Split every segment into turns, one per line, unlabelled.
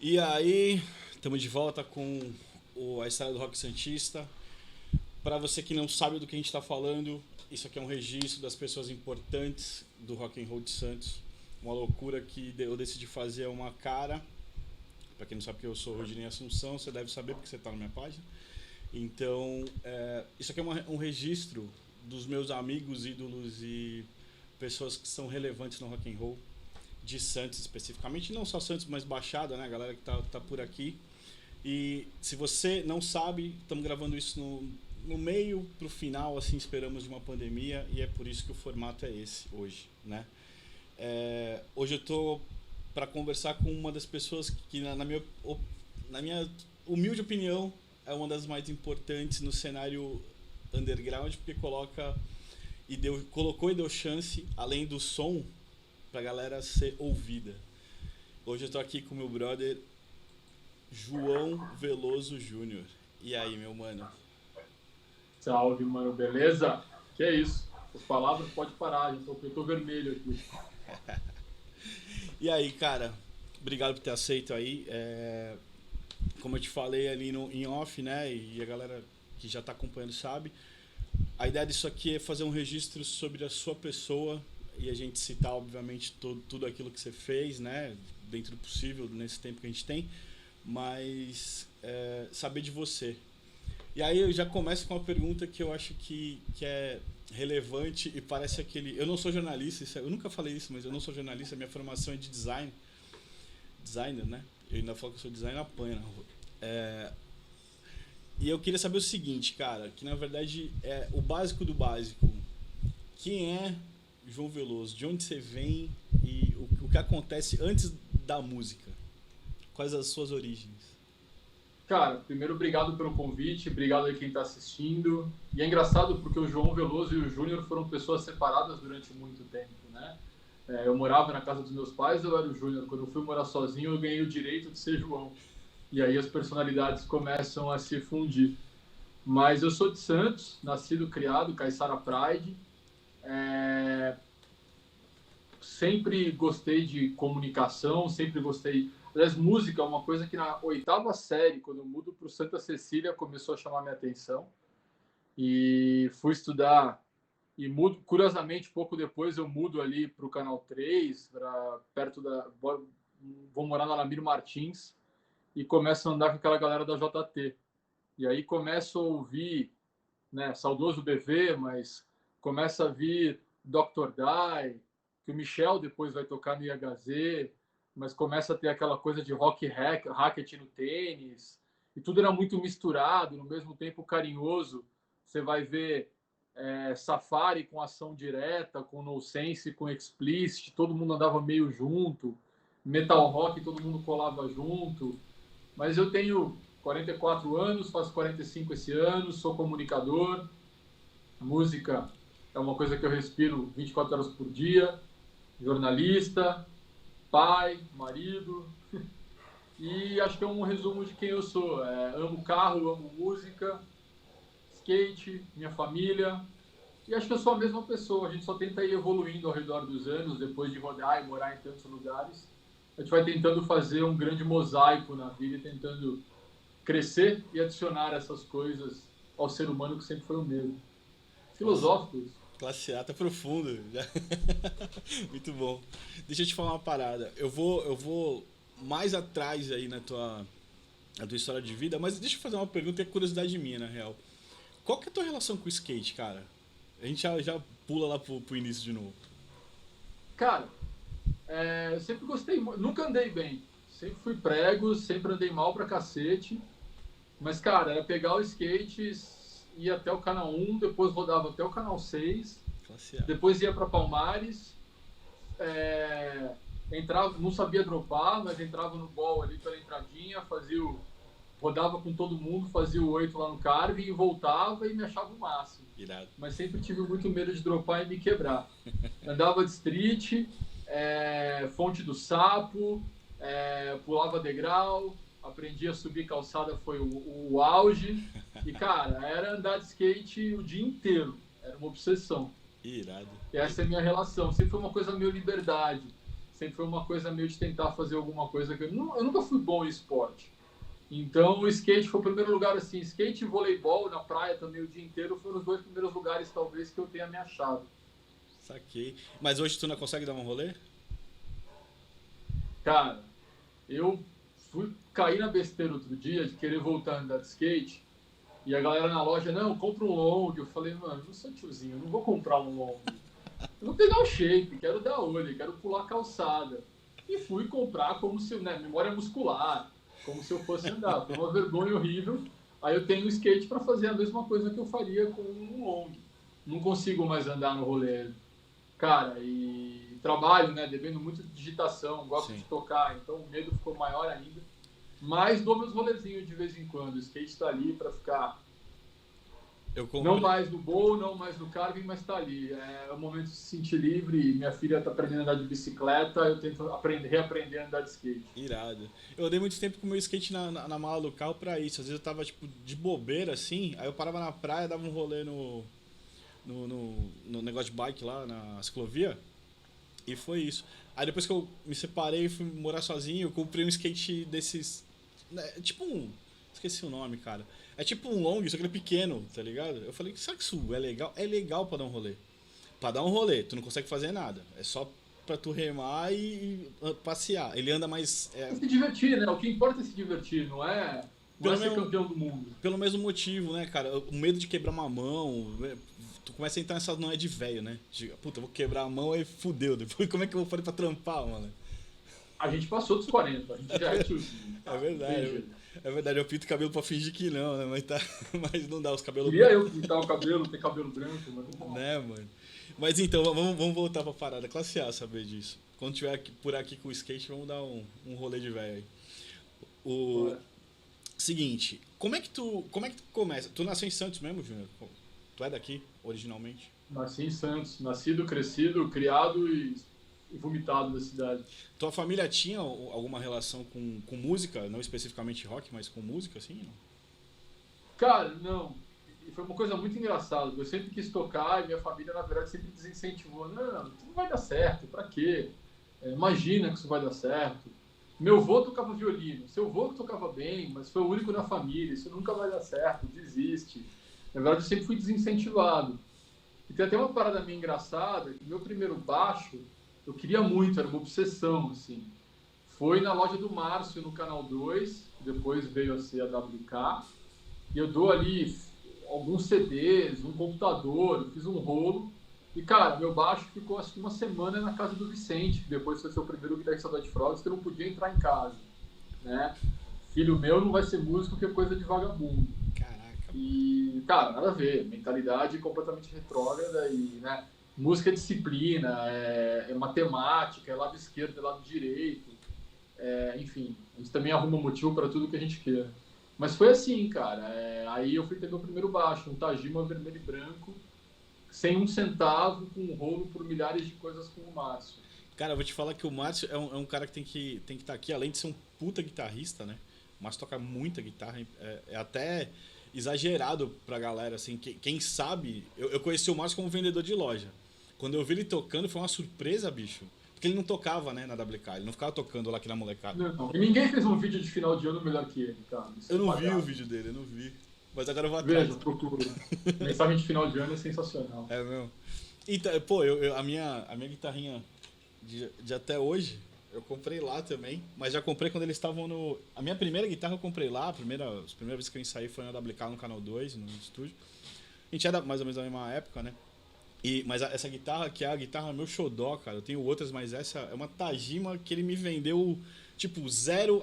E aí, estamos de volta com a história do Rock Santista. Para você que não sabe do que a gente está falando, isso aqui é um registro das pessoas importantes do Rock and Roll de Santos. Uma loucura que eu decidi fazer uma cara. Para quem não sabe que eu sou Rodinei Assunção, você deve saber porque você está na minha página. Então, isso aqui é um registro dos meus amigos, ídolos e pessoas que são relevantes no Rock and Roll de Santos especificamente, não só Santos, mas Baixada, né, a galera que tá por aqui. E se você não sabe, estamos gravando isso no meio pro final, assim, esperamos de uma pandemia, e é por isso que o formato é esse hoje, né? Hoje eu tô para conversar com uma das pessoas que na minha humilde opinião é uma das mais importantes no cenário underground, porque colocou e deu chance, além do som, pra galera ser ouvida. Hoje eu tô aqui com meu brother João Veloso Júnior. E aí, meu mano?
Salve, mano, beleza? Que é isso? As palavras pode parar, gente. Eu tô vermelho aqui.
E aí, cara? Obrigado por ter aceito aí. Como eu te falei ali em off, né? E a galera que já tá acompanhando sabe. A ideia disso aqui é fazer um registro sobre a sua pessoa e a gente citar, obviamente, tudo aquilo que você fez, né? Dentro do possível, nesse tempo que a gente tem. Mas saber de você. E aí eu já começo com uma pergunta que eu acho que é relevante e parece aquele... Eu não sou jornalista, eu nunca falei isso, mas eu não sou jornalista, minha formação é de designer, né? Eu ainda falo que eu sou designer, apanha na rua. E eu queria saber o seguinte, cara, que na verdade é o básico do básico. Quem é João Veloso? De onde você vem e o que acontece antes da música? Quais as suas origens?
Cara, primeiro, obrigado pelo convite, obrigado a quem tá assistindo. E é engraçado porque o João Veloso e o Júnior foram pessoas separadas durante muito tempo, né? Eu morava na casa dos meus pais, eu era o Júnior. Quando eu fui morar sozinho, eu ganhei o direito de ser João. E aí as personalidades começam a se fundir. Mas eu sou de Santos, nascido, criado, Caiçara Pride. Sempre gostei de comunicação, sempre gostei... Aliás, música é uma coisa que na 8ª série, quando eu mudo para o Santa Cecília, começou a chamar minha atenção. E fui estudar, e mudo, curiosamente, pouco depois eu mudo ali para o Canal 3, perto da... Vou morar na Alamir Martins, e começo a andar com aquela galera da JT. E aí começo a ouvir, né, saudoso BV, mas começa a vir Dr. Die, que o Michel depois vai tocar no IHZ, mas começa a ter aquela coisa de racket no tênis, e tudo era muito misturado, no mesmo tempo carinhoso. Você vai ver Safari com ação direta, com No Sense, com Explicit, todo mundo andava meio junto, metal rock, todo mundo colava junto. Mas eu tenho 44 anos, faço 45 esse ano, sou comunicador, música é uma coisa que eu respiro 24 horas por dia, jornalista, pai, marido, e acho que é um resumo de quem eu sou. Amo carro, amo música, skate, minha família, e acho que eu sou a mesma pessoa. A gente só tenta ir evoluindo ao redor dos anos, depois de rodar e morar em tantos lugares. A gente vai tentando fazer um grande mosaico na vida e tentando crescer e adicionar essas coisas ao ser humano que sempre foi o mesmo. Filosófico isso.
Classe A, tá profundo. Muito bom. Deixa eu te falar uma parada. Eu vou mais atrás aí na tua história de vida, mas deixa eu fazer uma pergunta que é curiosidade minha, na real. Qual que é a tua relação com o skate, cara? A gente já pula lá pro início de novo.
Cara, eu sempre gostei, nunca andei bem. Sempre fui prego, sempre andei mal pra cacete. Mas, cara, era pegar o skate, ia até o canal 1, depois rodava até o canal 6, depois ia para Palmares, entrava, não sabia dropar, mas entrava no ball ali pela entradinha, rodava com todo mundo, fazia o 8 lá no carve e voltava e me achava o máximo.
Irado.
Mas sempre tive muito medo de dropar e me quebrar. Andava de street, Fonte do Sapo, pulava degrau, aprendi a subir calçada, foi o auge. E, cara, era andar de skate o dia inteiro. Era uma obsessão.
Irado.
E essa é a minha relação. Sempre foi uma coisa meio liberdade. sempre foi uma coisa meio de tentar fazer alguma coisa que eu nunca fui bom em esporte. Então o skate foi o primeiro lugar, assim, skate e voleibol na praia também o dia inteiro foram os dois primeiros lugares talvez que eu tenha me achado.
Saquei. Mas hoje tu não consegue dar um rolê?
Cara, eu fui cair na besteira outro dia de querer voltar a andar de skate e a galera na loja, não, compra um long. Eu falei, mano, eu não sou tiozinho, eu não vou comprar um long. Eu vou pegar o shape, quero dar olho, quero pular a calçada. E fui comprar como se, né, memória muscular, como se eu fosse andar. Foi uma vergonha horrível. Aí eu tenho o skate para fazer a mesma coisa que eu faria com um long. Não consigo mais andar no rolê. Cara, e trabalho, né, devendo muito de digitação, gosto
Sim.
de tocar, então o medo ficou maior ainda. Mas dou meus rolezinhos de vez em quando. O skate está ali para ficar
Eu
não
comprei.
mais no bowl, não mais no carving, mas está ali. É o momento de se sentir livre. Minha filha está aprendendo a andar de bicicleta, eu tento reaprender a andar de skate.
Irado. Eu andei muito tempo com o meu skate na mala do carro pra isso. Às vezes eu tava, tipo, de bobeira, assim, aí eu parava na praia, dava um rolê no negócio de bike lá, na ciclovia, e foi isso. Aí depois que eu me separei e fui morar sozinho, eu comprei um skate desses... né, tipo um... Esqueci o nome, cara. É tipo um long, só que ele é pequeno, tá ligado? Eu falei, será que isso é legal? É legal pra dar um rolê. Pra dar um rolê, tu não consegue fazer nada. É só pra tu remar e passear. Ele anda mais...
É se divertir, né? O que importa é se divertir, não é
pelo
ser
mesmo,
campeão do mundo.
pelo mesmo motivo, né, cara? O medo de quebrar uma mão. Tu começa a entrar nessas não é de velho, né? Puta, eu vou quebrar a mão e fudeu. Depois como é que eu vou fazer pra trampar, mano?
A gente passou dos 40, a gente já é tiozinho.
É
Tá?
verdade. É verdade, eu pinto o cabelo pra fingir que não, né? Mas, tá, mas não dá, os cabelos
Queria
brancos.
eu pintar o cabelo, ter cabelo branco, mas não.
Né, mano? Mas então, vamos voltar pra parada. Classe A saber disso. Quando tiver por aqui com o skate, vamos dar um rolê de velho aí. O
Bora.
seguinte, como é que tu começa? Tu nasceu em Santos mesmo, Júnior? Tu é daqui, originalmente?
Nasci em Santos, nascido, crescido, criado e vomitado da cidade.
Tua família tinha alguma relação com música? Não especificamente rock, mas com música, assim? Não?
Cara, não. E foi uma coisa muito engraçada. Eu sempre quis tocar e minha família, na verdade, sempre desincentivou. Não, isso não vai dar certo, pra quê? Imagina que isso vai dar certo. Meu avô tocava violino, seu avô tocava bem, mas foi o único na família, isso nunca vai dar certo, desiste. Na verdade, eu sempre fui desincentivado. E tem até uma parada meio engraçada, que meu primeiro baixo, eu queria muito, era uma obsessão, assim. Foi na loja do Márcio, no Canal 2, depois veio a ser a WK, e eu dou ali alguns CDs, um computador, eu fiz um rolo, e cara, meu baixo ficou acho que uma semana na casa do Vicente, que depois foi seu primeiro guitarrista da Dead Frogs, que eu não podia entrar em casa, né? Filho meu não vai ser músico, que é coisa de vagabundo.
Caraca,
E, cara, nada a ver. Mentalidade completamente retrógrada e, né? Música é disciplina, é matemática, é lado esquerdo, é lado direito. Enfim, a gente também arruma motivo para tudo que a gente queira. Mas foi assim, cara. Aí eu fui ter meu primeiro baixo, um Tajima vermelho e branco, sem um centavo, com um rolo por milhares de coisas com o Márcio.
cara, eu vou te falar que o Márcio é um cara que tem que estar aqui, além de ser um puta guitarrista, né? O Márcio toca muita guitarra, é até exagerado pra galera, assim, quem sabe, eu conheci o Márcio como vendedor de loja. Quando eu vi ele tocando, foi uma surpresa, bicho. Porque ele não tocava, né, na WK, ele não ficava tocando lá aqui na molecada.
Não, e ninguém fez um vídeo de final de ano melhor que ele, cara. Isso
Eu
é
não vi o
pagado.
vídeo dele, eu não vi. Mas agora eu vou atrás.
Veja, procura. Mensagem de final de ano é sensacional.
É mesmo. Então, pô, a minha guitarrinha de até hoje, eu comprei lá também, mas já comprei quando eles estavam no. A minha primeira guitarra eu comprei lá, as primeiras vezes que eu ensaiei foi na WK no Canal 2, no estúdio. A gente era mais ou menos da mesma época, né? Mas essa guitarra, que é a guitarra meu xodó, cara, eu tenho outras, mas essa é uma Tajima que ele me vendeu, tipo, zero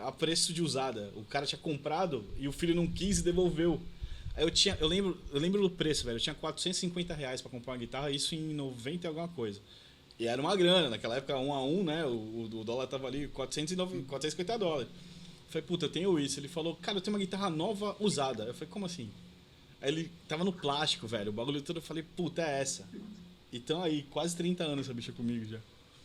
a preço de usada. O cara tinha comprado e o filho não quis e devolveu. Aí eu lembro do preço, velho. Eu tinha R$ 450 pra comprar uma guitarra, isso em 90 e alguma coisa. E era uma grana, naquela época 1 a 1, né? O dólar tava ali $450. Eu falei, puta, eu tenho isso. Ele falou, cara, eu tenho uma guitarra nova usada. Eu falei, como assim? Aí ele tava no plástico, velho. O bagulho todo, eu falei, puta, é essa. Então aí, quase 30 anos essa bicha comigo já.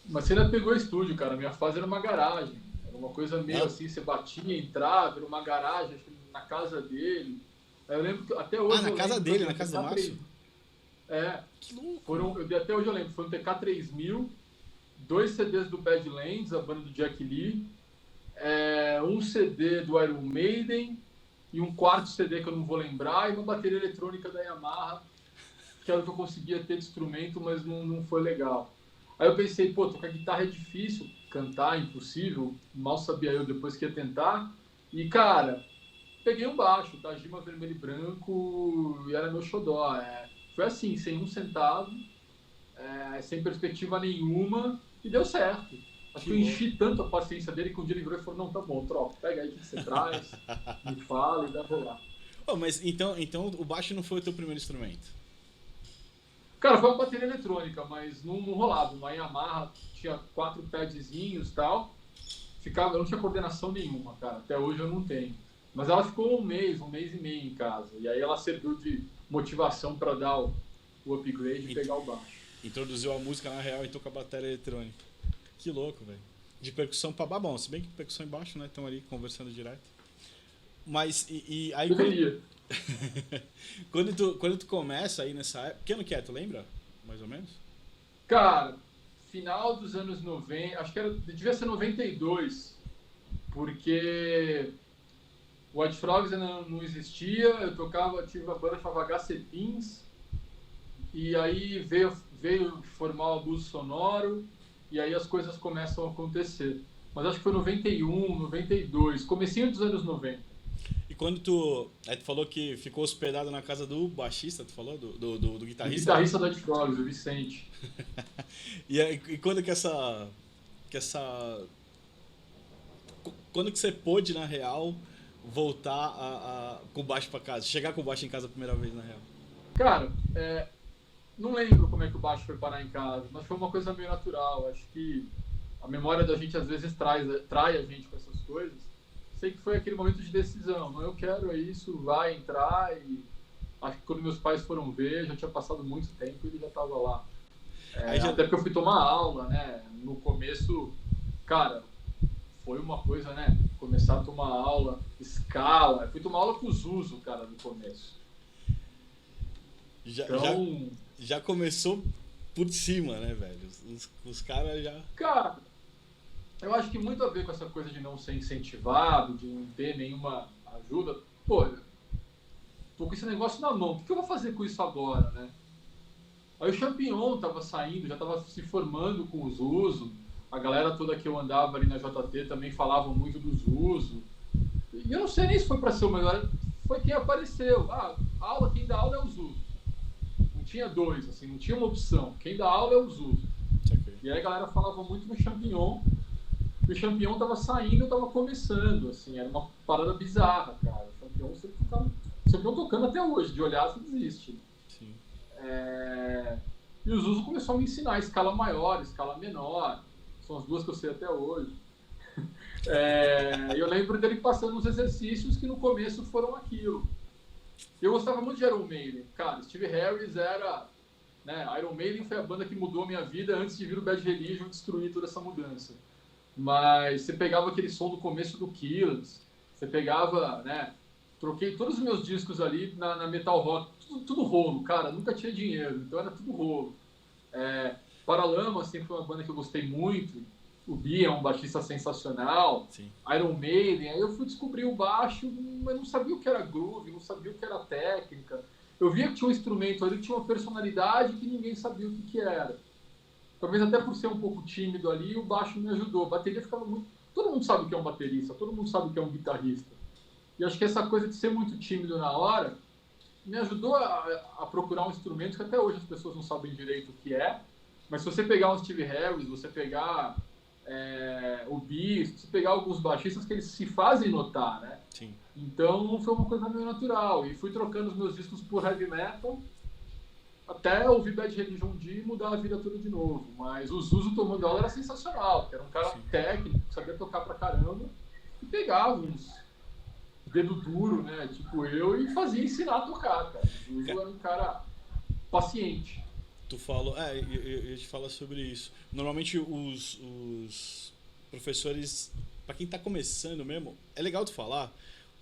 Mas você ainda pegou estúdio, cara. Minha fase era uma garagem. Era uma coisa meio
Ah,
assim, você batia, entrava, era uma garagem, acho que na casa dele. Aí eu lembro que até hoje.
na
Eu
casa
lembro,
dele,
foi
na
um
casa do
TK3.
Márcio?
É,
Que louco.
até hoje eu lembro, foi um TK3000 2 CDs do Badlands, a banda do Jack Lee, um CD do Iron Maiden e um quarto CD que eu não vou lembrar, e uma bateria eletrônica da Yamaha, que era o que eu conseguia ter de instrumento, mas não foi legal. Aí eu pensei, pô, tocar guitarra é difícil, cantar é impossível, mal sabia eu depois que ia tentar. E, cara, peguei um baixo, Tajima vermelho e branco, e era meu xodó. Foi assim, sem um centavo, sem perspectiva nenhuma, e deu certo. Acho que eu enchi tanto a paciência dele que um dia ele virou e falou, não, tá bom, troca, pega aí o que você traz, me fala e dá rolar.
Oh, mas então o baixo não foi o teu primeiro instrumento?
Cara, foi uma bateria eletrônica, mas não rolava. Uma Yamaha tinha 4 padzinhos e tal. Eu não tinha coordenação nenhuma, cara. Até hoje eu não tenho. Mas ela ficou um mês e meio em casa. E aí ela serviu de motivação para dar o upgrade e pegar o baixo.
Introduziu a música na real e com a bateria eletrônica. Que louco, velho. De percussão pra bom, se bem que percussão embaixo, né? Estão ali conversando direto. Mas e aí quando tu começa aí nessa época, que ano que é, tu lembra? Mais ou menos?
Cara, final dos anos 90, acho que devia ser 92, porque o White Frogs ainda não existia, tive uma banda chamada HC Pins, e aí veio formar o Abuso Sonoro, e aí as coisas começam a acontecer. Mas acho que foi 91, 92, comecinho dos anos 90.
E quando tu falou que ficou hospedado na casa do baixista, tu falou? Do guitarrista?
O guitarrista do White Frogs, o Vicente.
E quando que quando que você pôde, na real, voltar com o baixo pra casa? Chegar com o baixo em casa a primeira vez, na real?
Cara, não lembro como é que o baixo foi parar em casa, mas foi uma coisa meio natural. Acho que a memória da gente às vezes trai a gente com essas coisas. Sei que foi aquele momento de decisão. Não, eu quero isso, vai entrar. E acho que quando meus pais foram ver, já tinha passado muito tempo e ele já estava lá. Até porque eu fui tomar aula, né? No começo, cara, foi uma coisa, né? Começar a tomar aula, escala. Eu fui tomar aula com o Zuzo, cara, no começo.
Já começou por cima, né, velho? Os caras já...
Cara, eu acho que muito a ver com essa coisa de não ser incentivado, de não ter nenhuma ajuda. Pô, tô com esse negócio na mão, o que eu vou fazer com isso agora, né? Aí o Champignon tava saindo, já tava se formando com o Zuzo. A galera toda que eu andava ali na JT também falava muito do Zuzo. E eu não sei nem se foi para ser o melhor, foi quem apareceu. A aula, quem dá aula é o Zuzo. Não tinha dois, assim, não tinha uma opção. Quem dá aula é o Zuzo. E aí a galera falava muito no Champignon. E o Champignon tava saindo, eu tava começando, assim, era uma parada bizarra, cara. O Champignon sempre tocando até hoje, de olhar você desiste.
Sim.
E o Zuzo começou a me ensinar escala maior, escala menor. São as duas que eu sei até hoje. Eu lembro dele passando uns exercícios que no começo foram aquilo. Eu gostava muito de Iron Maiden. Cara, Steve Harris era... Né, Iron Maiden foi a banda que mudou a minha vida antes de vir o Bad Religion e destruir toda essa mudança. Mas você pegava aquele som do começo do Killers, você pegava, né? Troquei todos os meus discos ali na Metal Rock, tudo rolo, cara, nunca tinha dinheiro, então era tudo rolo. Paralamas sempre foi uma banda que eu gostei muito, o Bi é um baixista sensacional,
sim.
Iron Maiden, aí eu fui descobrir o baixo, mas não sabia o que era groove, não sabia o que era técnica. Eu via que tinha um instrumento ali que tinha uma personalidade que ninguém sabia o que era. Talvez até por ser um pouco tímido ali, o baixo me ajudou. A bateria ficava muito... Todo mundo sabe o que é um baterista, todo mundo sabe o que é um guitarrista. E acho que essa coisa de ser muito tímido na hora me ajudou a procurar um instrumento que até hoje as pessoas não sabem direito o que é. Mas se você pegar um Steve Harris, você pegar o Bi, se você pegar alguns baixistas que eles se fazem notar, né?
Sim.
Então foi uma coisa meio natural. E fui trocando os meus discos por heavy metal, até ouvir Bad Religion um dia e mudar a vida toda de novo. Mas o Zuzo tomando aula era sensacional, porque era um cara técnico, que sabia tocar pra caramba, e pegava uns dedo duro, né, tipo eu, e fazia ensinar a tocar, cara. O Zuzo era um cara paciente.
Tu falou, eu te falo sobre isso. Normalmente os professores, pra quem tá começando mesmo, é legal tu falar,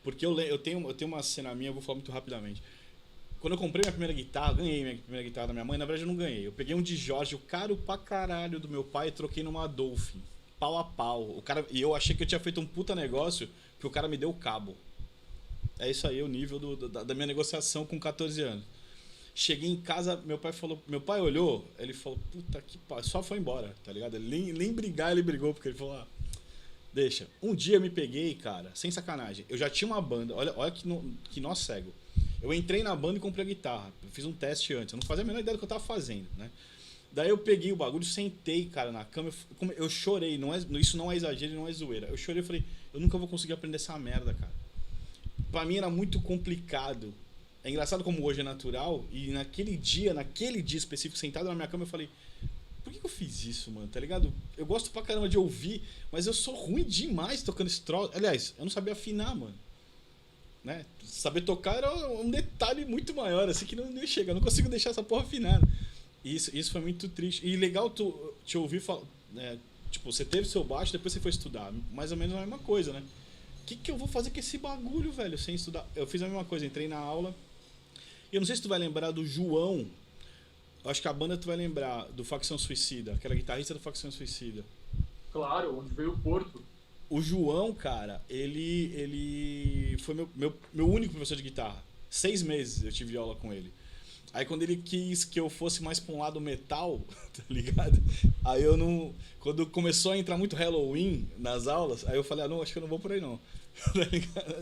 porque eu tenho uma cena minha, eu vou falar muito rapidamente. Quando eu comprei minha primeira guitarra, ganhei minha primeira guitarra da minha mãe, na verdade eu não ganhei. Eu peguei um de Jorge, o caro pra caralho do meu pai, e troquei numa Dolphin. Pau a pau. O cara, e eu achei que eu tinha feito um puta negócio, que o cara me deu o cabo. É isso aí, o nível da minha negociação com 14 anos. Cheguei em casa, meu pai falou. Meu pai olhou, ele falou, puta que pariu, só foi embora, tá ligado? Ele nem brigar, ele brigou, porque ele falou, deixa. Um dia eu me peguei, cara, sem sacanagem. Eu já tinha uma banda, olha que nó cego. Eu entrei na banda e comprei a guitarra. Eu fiz um teste antes, eu não fazia a menor ideia do que eu tava fazendo, né? Daí eu peguei o bagulho, sentei, cara, na cama, eu chorei, isso não é exagero, não é zoeira. Eu chorei e falei, eu nunca vou conseguir aprender essa merda, cara. Pra mim era muito complicado. É engraçado como hoje é natural, e naquele dia específico, sentado na minha cama, eu falei, por que eu fiz isso, mano, tá ligado? Eu gosto pra caramba de ouvir, mas eu sou ruim demais tocando esse troço. Aliás, eu não sabia afinar, mano. Né? Saber tocar era um detalhe muito maior, assim, que não chega. Eu não consigo deixar essa porra afinada. Isso foi muito triste. E legal te ouvir falar. Né? Tipo, você teve seu baixo, depois você foi estudar. Mais ou menos a mesma coisa, né? O que eu vou fazer com esse bagulho, velho, sem estudar? Eu fiz a mesma coisa, entrei na aula. E eu não sei se tu vai lembrar do João. Eu acho que a banda tu vai lembrar do Facção Suicida, aquela guitarrista do Facção Suicida.
Claro, onde veio o Porto.
O João, cara, ele foi meu único professor de guitarra. 6 meses eu tive aula com ele. Aí quando ele quis que eu fosse mais pra um lado metal, tá ligado? Aí eu não... Quando começou a entrar muito Halloween nas aulas, aí eu falei, não, acho que eu não vou por aí não.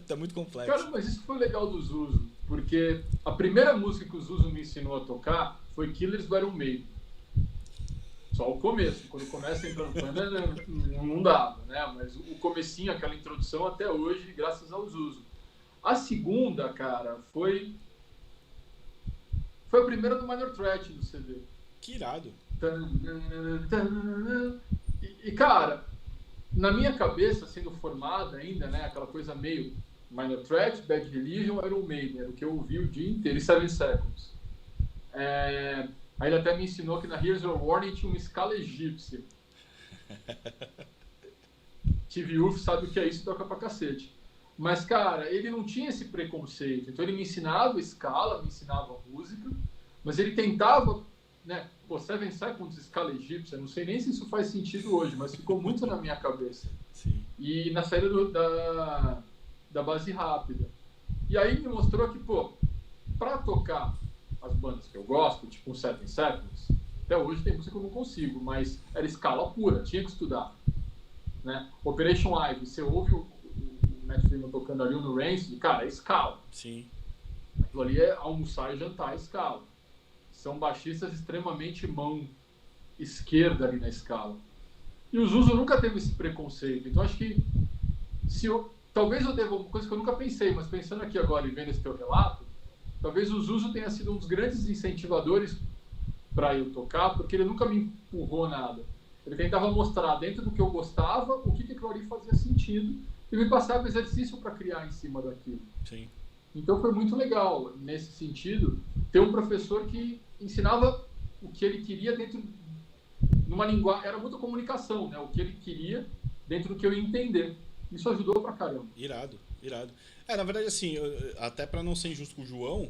Tá muito complexo.
Cara, mas isso foi legal do Zuzo, porque a primeira música que o Zuzo me ensinou a tocar foi Killers do Iron Maiden. Só o começo, quando começa entrando não dava, né? Mas o comecinho, aquela introdução até hoje, graças ao Zuzo. A segunda, cara, foi a primeira do Minor Threat do CD.
Que irado.
Cara, na minha cabeça, sendo formada ainda, né? Aquela coisa meio Minor Threat, Bad Religion, Iron Maiden, era o que eu ouvi o dia inteiro, e 7 Seconds. Aí ele até me ensinou que na Here's Your Warning tinha uma escala egípcia. Steve Urf sabe o que é isso e toca pra cacete. Mas, cara, ele não tinha esse preconceito. Então ele me ensinava escala, me ensinava música, mas ele tentava, né? Pô, 7 Seconds, escala egípcia, não sei nem se isso faz sentido hoje, mas ficou muito na minha cabeça.
Sim.
E na saída da base rápida. E aí me mostrou que, pô, pra tocar as bandas que eu gosto, tipo um 7 Seconds, até hoje tem música que eu não consigo, mas era escala pura, tinha que estudar. Né? Operation Ivy, você ouve o Matt Freeman tocando ali no Rancid, cara, é escala.
Sim.
Aquilo ali é almoçar e jantar, é escala. São baixistas extremamente mão esquerda ali na escala. E o Zuzo nunca teve esse preconceito. Então acho que talvez eu deva uma coisa que eu nunca pensei, mas pensando aqui agora e vendo esse teu relato, talvez o Zuzo tenha sido um dos grandes incentivadores para eu tocar, porque ele nunca me empurrou nada. Ele tentava mostrar dentro do que eu gostava o que aquilo ali fazia sentido e me passava exercício para criar em cima daquilo.
Sim.
Então foi muito legal, nesse sentido, ter um professor que ensinava o que ele queria dentro numa linguagem, era muita comunicação, né? O que ele queria dentro do que eu ia entender. Isso ajudou pra caramba.
Irado. Na verdade, assim, até pra não ser injusto com o João,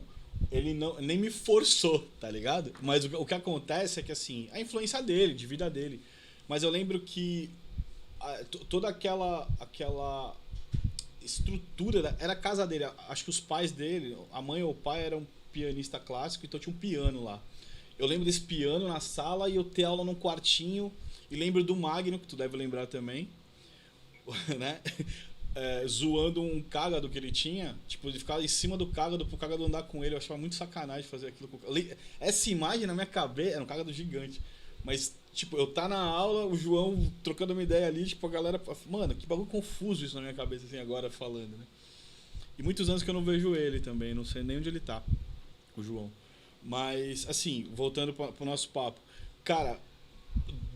ele nem me forçou, tá ligado? Mas o que acontece é que, assim, a influência dele, de vida dele. Mas eu lembro que toda aquela estrutura era a casa dele. Acho que os pais dele, a mãe ou o pai era um pianista clássico, então tinha um piano lá. Eu lembro desse piano na sala e eu ter aula num quartinho. E lembro do Magno, que tu deve lembrar também, né? Zoando um cágado que ele tinha, tipo, ele ficava em cima do cágado pro cágado andar com ele. Eu achava muito sacanagem fazer aquilo. Essa imagem na minha cabeça era um cágado gigante. Mas, tipo, eu tá na aula, o João trocando uma ideia ali, tipo, a galera... Mano, que bagulho confuso isso na minha cabeça, assim, agora falando, né? E muitos anos que eu não vejo ele também, não sei nem onde ele tá, o João. Mas, assim, voltando pro nosso papo. Cara,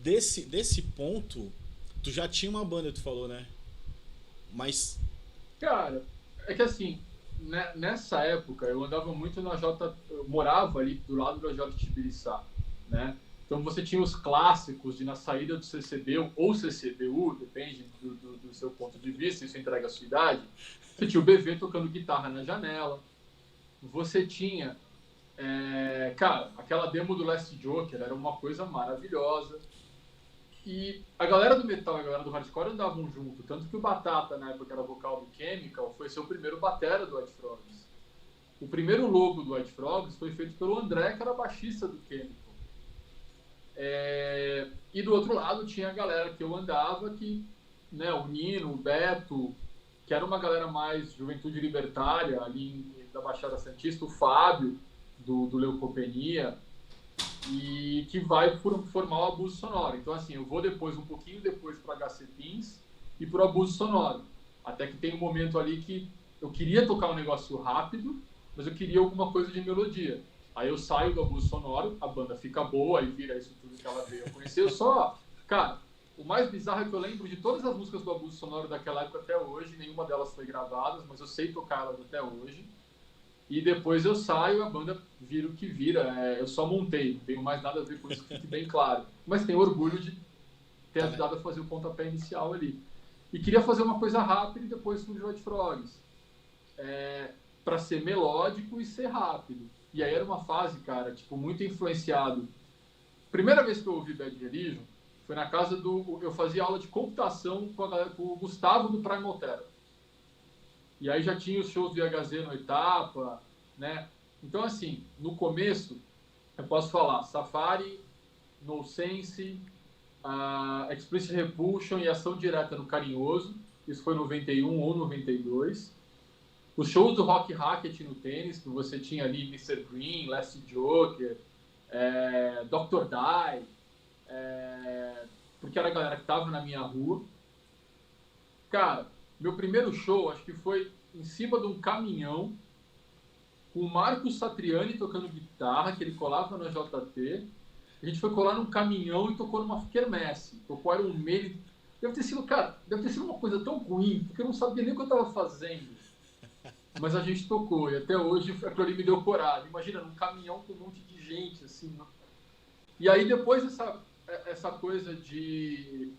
desse ponto, tu já tinha uma banda, tu falou, né? Mas...
Cara, é que assim, né, nessa época eu andava muito na eu morava ali do lado da J Tibiriçá, né? Então você tinha os clássicos de na saída do CCB ou CCBU, depende do seu ponto de vista, isso entrega a sua idade. Você tinha o BV tocando guitarra na janela. Você tinha Cara, aquela demo do Last Joker era uma coisa maravilhosa. E a galera do metal e a galera do hardcore andavam junto. Tanto que o Batata, na época, era vocal do Chemical, foi ser o primeiro batera do White Frogs. O primeiro logo do White Frogs foi feito pelo André, que era baixista do Chemical. E do outro lado tinha a galera que eu andava, que, né, o Nino, o Beto, que era uma galera mais juventude libertária, ali da Baixada Santista, o Fábio, do Leucopenia, e que vai formar o Abuso Sonoro. Então, assim, eu vou depois, um pouquinho depois, para HC Pins e para o Abuso Sonoro. Até que tem um momento ali que eu queria tocar um negócio rápido, mas eu queria alguma coisa de melodia. Aí eu saio do Abuso Sonoro, a banda fica boa e vira isso tudo que ela veio a conhecer. Eu só... Cara, o mais bizarro é que eu lembro de todas as músicas do Abuso Sonoro daquela época até hoje, nenhuma delas foi gravada, mas eu sei tocar elas até hoje. E depois eu saio, a banda vira o que vira. Eu só montei, não tenho mais nada a ver com isso, que fique bem claro. Mas tenho orgulho de ter ajudado a fazer o pontapé inicial ali. E queria fazer uma coisa rápida e depois surgiu o White Frogs. Para ser melódico e ser rápido. E aí era uma fase, cara, tipo, muito influenciado. Primeira vez que eu ouvi Bad Religion foi na casa do... Eu fazia aula de computação com o Gustavo do Primal Terror. E aí já tinha os shows do IHZ no Etapa, né? Então, assim, no começo, eu posso falar Safari, No Sense, Explicit Repulsion e Ação Direta no Carinhoso. Isso foi 91 ou 92. Os shows do Rock Racket no tênis, que você tinha ali Mr. Green, Last Joker, Dr. Die, porque era a galera que estava na minha rua. Cara, meu primeiro show, acho que foi em cima de um caminhão, com o Marcos Satriani tocando guitarra, que ele colava na JT. A gente foi colar num caminhão e tocou numa quermesse. Tocou Iron Maiden. Deve ter sido uma coisa tão ruim, porque eu não sabia nem o que eu estava fazendo. Mas a gente tocou, e até hoje aquilo ali me deu coragem. Imagina, num caminhão com um monte de gente, assim. E aí depois essa coisa de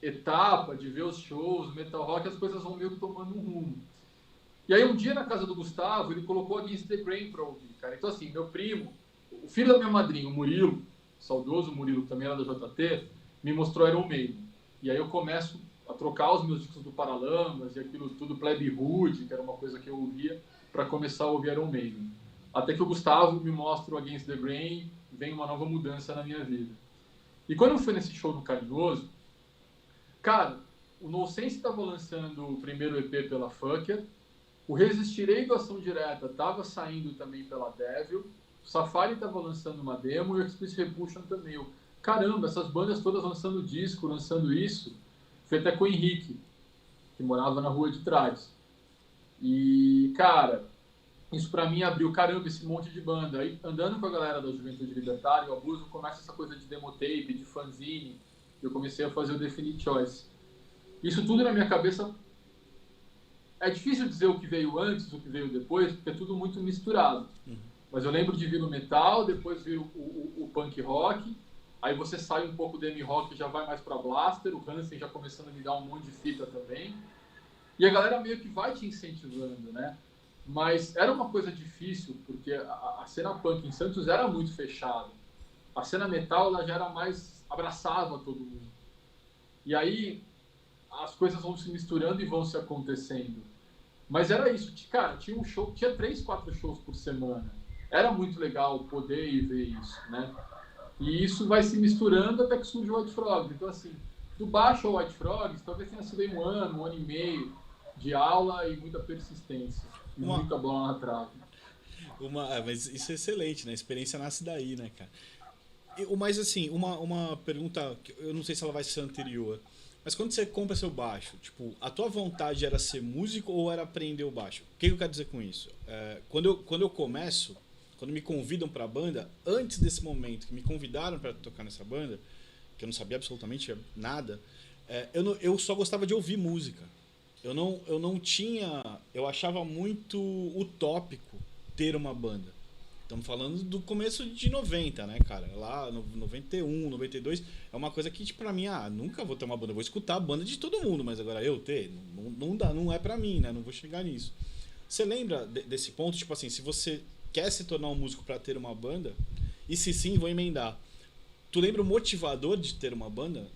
Etapa, de ver os shows, metal rock, as coisas vão meio que tomando um rumo. E aí um dia na casa do Gustavo, ele colocou Against the Grain pra ouvir, cara. Então assim, meu primo, o filho da minha madrinha, o Murilo, saudoso Murilo, que também era da JT, me mostrou Iron Maiden. E aí eu começo a trocar os meus discos do Paralamas e aquilo tudo, Plebe Hood, que era uma coisa que eu ouvia, para começar a ouvir Iron Maiden. Até que o Gustavo me mostra o Against the Grain, vem uma nova mudança na minha vida. E quando eu fui nesse show no Carinhoso, cara, o No Sense estava lançando o primeiro EP pela Fucker, o Resistirei do Ação Direta estava saindo também pela Devil, o Safari estava lançando uma demo e o Explicit Repulsion também. Caramba, essas bandas todas lançando disco, lançando isso, foi até com o Henrique, que morava na rua de trás. E, cara, isso pra mim abriu, caramba, esse monte de banda. Aí, andando com a galera da Juventude Libertária, o Abuso começa essa coisa de demotape, de fanzine. Eu comecei a fazer o Definite Choice. Isso tudo na minha cabeça... É difícil dizer o que veio antes, o que veio depois, porque é tudo muito misturado. Mas eu lembro de vir o metal, depois vir o punk rock, aí você sai um pouco do M-Rock e já vai mais pra Blaster, o Hansen já começando a me dar um monte de fita também. E a galera meio que vai te incentivando, né? Mas era uma coisa difícil, porque a cena punk em Santos era muito fechada. A cena metal ela já era mais... abraçava todo mundo. E aí as coisas vão se misturando e vão se acontecendo. Mas era isso, cara, tinha 3, 4 shows por semana. Era muito legal poder ir ver isso, né? E isso vai se misturando até que surge o White Frogs. Então, assim, do baixo ao White Frogs, talvez tenha sido em um ano e meio de aula e muita persistência. E muita bola na trave.
Mas isso é excelente, né? A experiência nasce daí, né, cara? Mas, assim, uma pergunta, eu não sei se ela vai ser anterior, mas quando você compra seu baixo, tipo, a tua vontade era ser músico ou era aprender o baixo? O que eu quero dizer com isso? Quando eu começo, quando me convidam pra banda, antes desse momento que me convidaram para tocar nessa banda, que eu não sabia absolutamente nada, eu só gostava de ouvir música. Eu não tinha... Eu achava muito utópico ter uma banda. Estamos falando do começo de 90, né, cara? Lá no 91, 92, é uma coisa que, tipo, pra mim, nunca vou ter uma banda. Eu vou escutar a banda de todo mundo, mas agora eu ter, não dá, não é pra mim, né? Não vou chegar nisso. Você lembra desse ponto? Tipo assim, se você quer se tornar um músico para ter uma banda? E se sim, vou emendar. Tu lembra o motivador de ter uma banda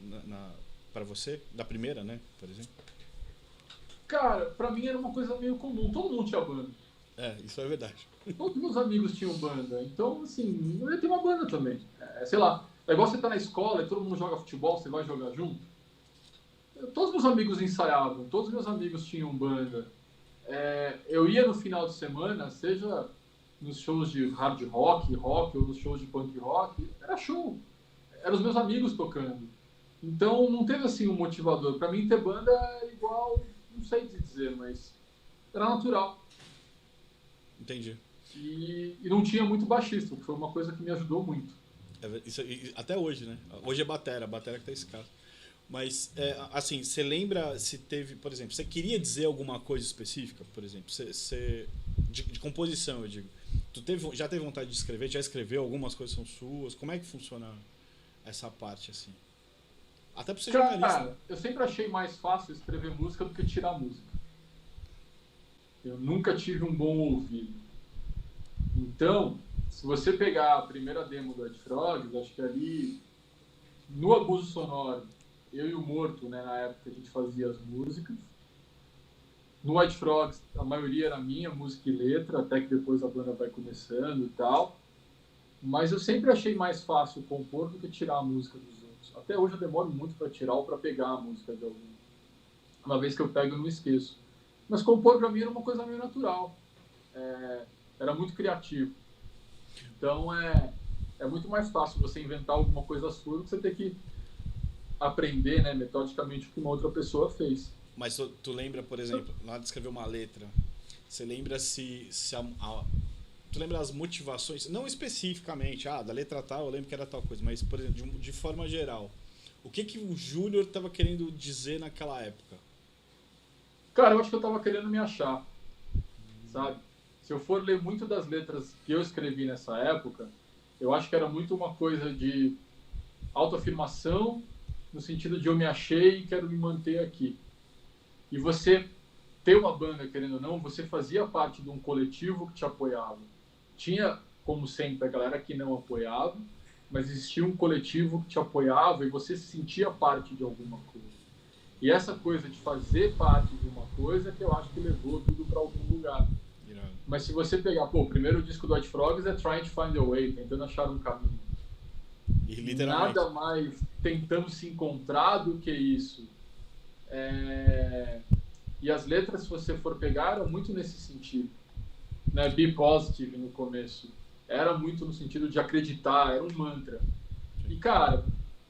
para você? Da primeira, né? Por exemplo?
Cara, pra mim era uma coisa meio comum. Todo mundo tinha banda.
Isso é verdade.
Todos meus amigos tinham banda. Então, assim, eu ia ter uma banda também. Sei lá, é igual você tá na escola e todo mundo joga futebol, você vai jogar junto. Todos meus amigos ensaiavam, todos meus amigos tinham banda. Eu ia no final de semana, seja nos shows de hard rock, ou nos shows de punk rock, era show. Eram os meus amigos tocando. Então não teve assim um motivador. Pra mim ter banda é igual, não sei te dizer, mas era natural.
Entendi.
E não tinha muito baixista, que foi uma coisa que me ajudou muito.
Até hoje, né? Hoje é batera que tá escasso. Mas, assim, você lembra se teve, por exemplo, você queria dizer alguma coisa específica, por exemplo, de composição, eu digo. Já teve vontade de escrever? Já escreveu? Algumas coisas são suas? Como é que funciona essa parte, assim? Até pra ser jornalista.
Cara, eu sempre achei mais fácil escrever música do que tirar música. Eu nunca tive um bom ouvido. Então, se você pegar a primeira demo do Ed Frogs, acho que ali, no Abuso Sonoro, eu e o Morto, né, na época a gente fazia as músicas. No Ed Frogs, a maioria era minha, música e letra, até que depois a banda vai começando e tal. Mas eu sempre achei mais fácil compor do que tirar a música dos outros. Até hoje eu demoro muito para tirar ou para pegar a música de alguém. Uma vez que eu pego, eu não esqueço. Mas compor para mim era uma coisa meio natural. Era muito criativo. Então é muito mais fácil você inventar alguma coisa sua do que você ter que aprender, né, metodicamente o que uma outra pessoa fez.
Mas tu lembra, por exemplo, na hora de escrever uma letra, você lembra tu lembra as motivações, não especificamente, da letra tal, eu lembro que era tal coisa, mas, por exemplo, de forma geral, o que o Júnior estava querendo dizer naquela época?
Cara, eu acho que eu estava querendo me achar, sabe? Se eu for ler muito das letras que eu escrevi nessa época, eu acho que era muito uma coisa de autoafirmação, no sentido de eu me achei e quero me manter aqui. E você ter uma banda, querendo ou não, você fazia parte de um coletivo que te apoiava. Tinha, como sempre, a galera que não apoiava, mas existia um coletivo que te apoiava e você se sentia parte de alguma coisa. E essa coisa de fazer parte de uma coisa que eu acho que levou tudo para algum lugar. Mas se você pegar, o primeiro disco do Ed Frogs é Trying to Find a Way, tentando achar um caminho.
E literalmente.
Nada mais tentando se encontrar do que isso. E as letras, se você for pegar, eram muito nesse sentido. Né? Be Positive no começo. Era muito no sentido de acreditar, era um mantra. E, cara,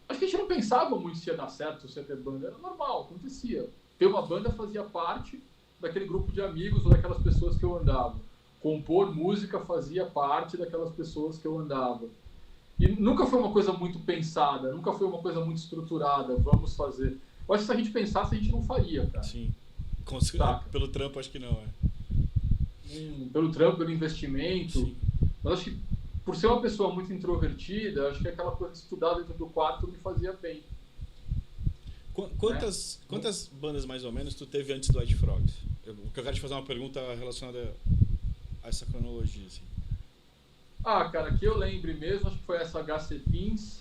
acho que a gente não pensava muito se ia dar certo, se ia ter banda. Era normal, acontecia. Ter uma banda fazia parte daquele grupo de amigos ou daquelas pessoas que eu andava. Compor música fazia parte daquelas pessoas que eu andava. E nunca foi uma coisa muito pensada, nunca foi uma coisa muito estruturada, vamos fazer. Eu acho que se a gente pensasse, a gente não faria, cara.
Sim. Pelo trampo, acho que não,
pelo trampo, pelo investimento.
Sim.
Mas acho que, por ser uma pessoa muito introvertida, acho que aquela coisa de estudar dentro do quarto me fazia bem.
Quantas bandas, mais ou menos, tu teve antes do Ed Frogs? Eu quero te fazer uma pergunta relacionada a essa cronologia, assim.
Cara, que eu lembre mesmo, acho que foi essa HC Pins,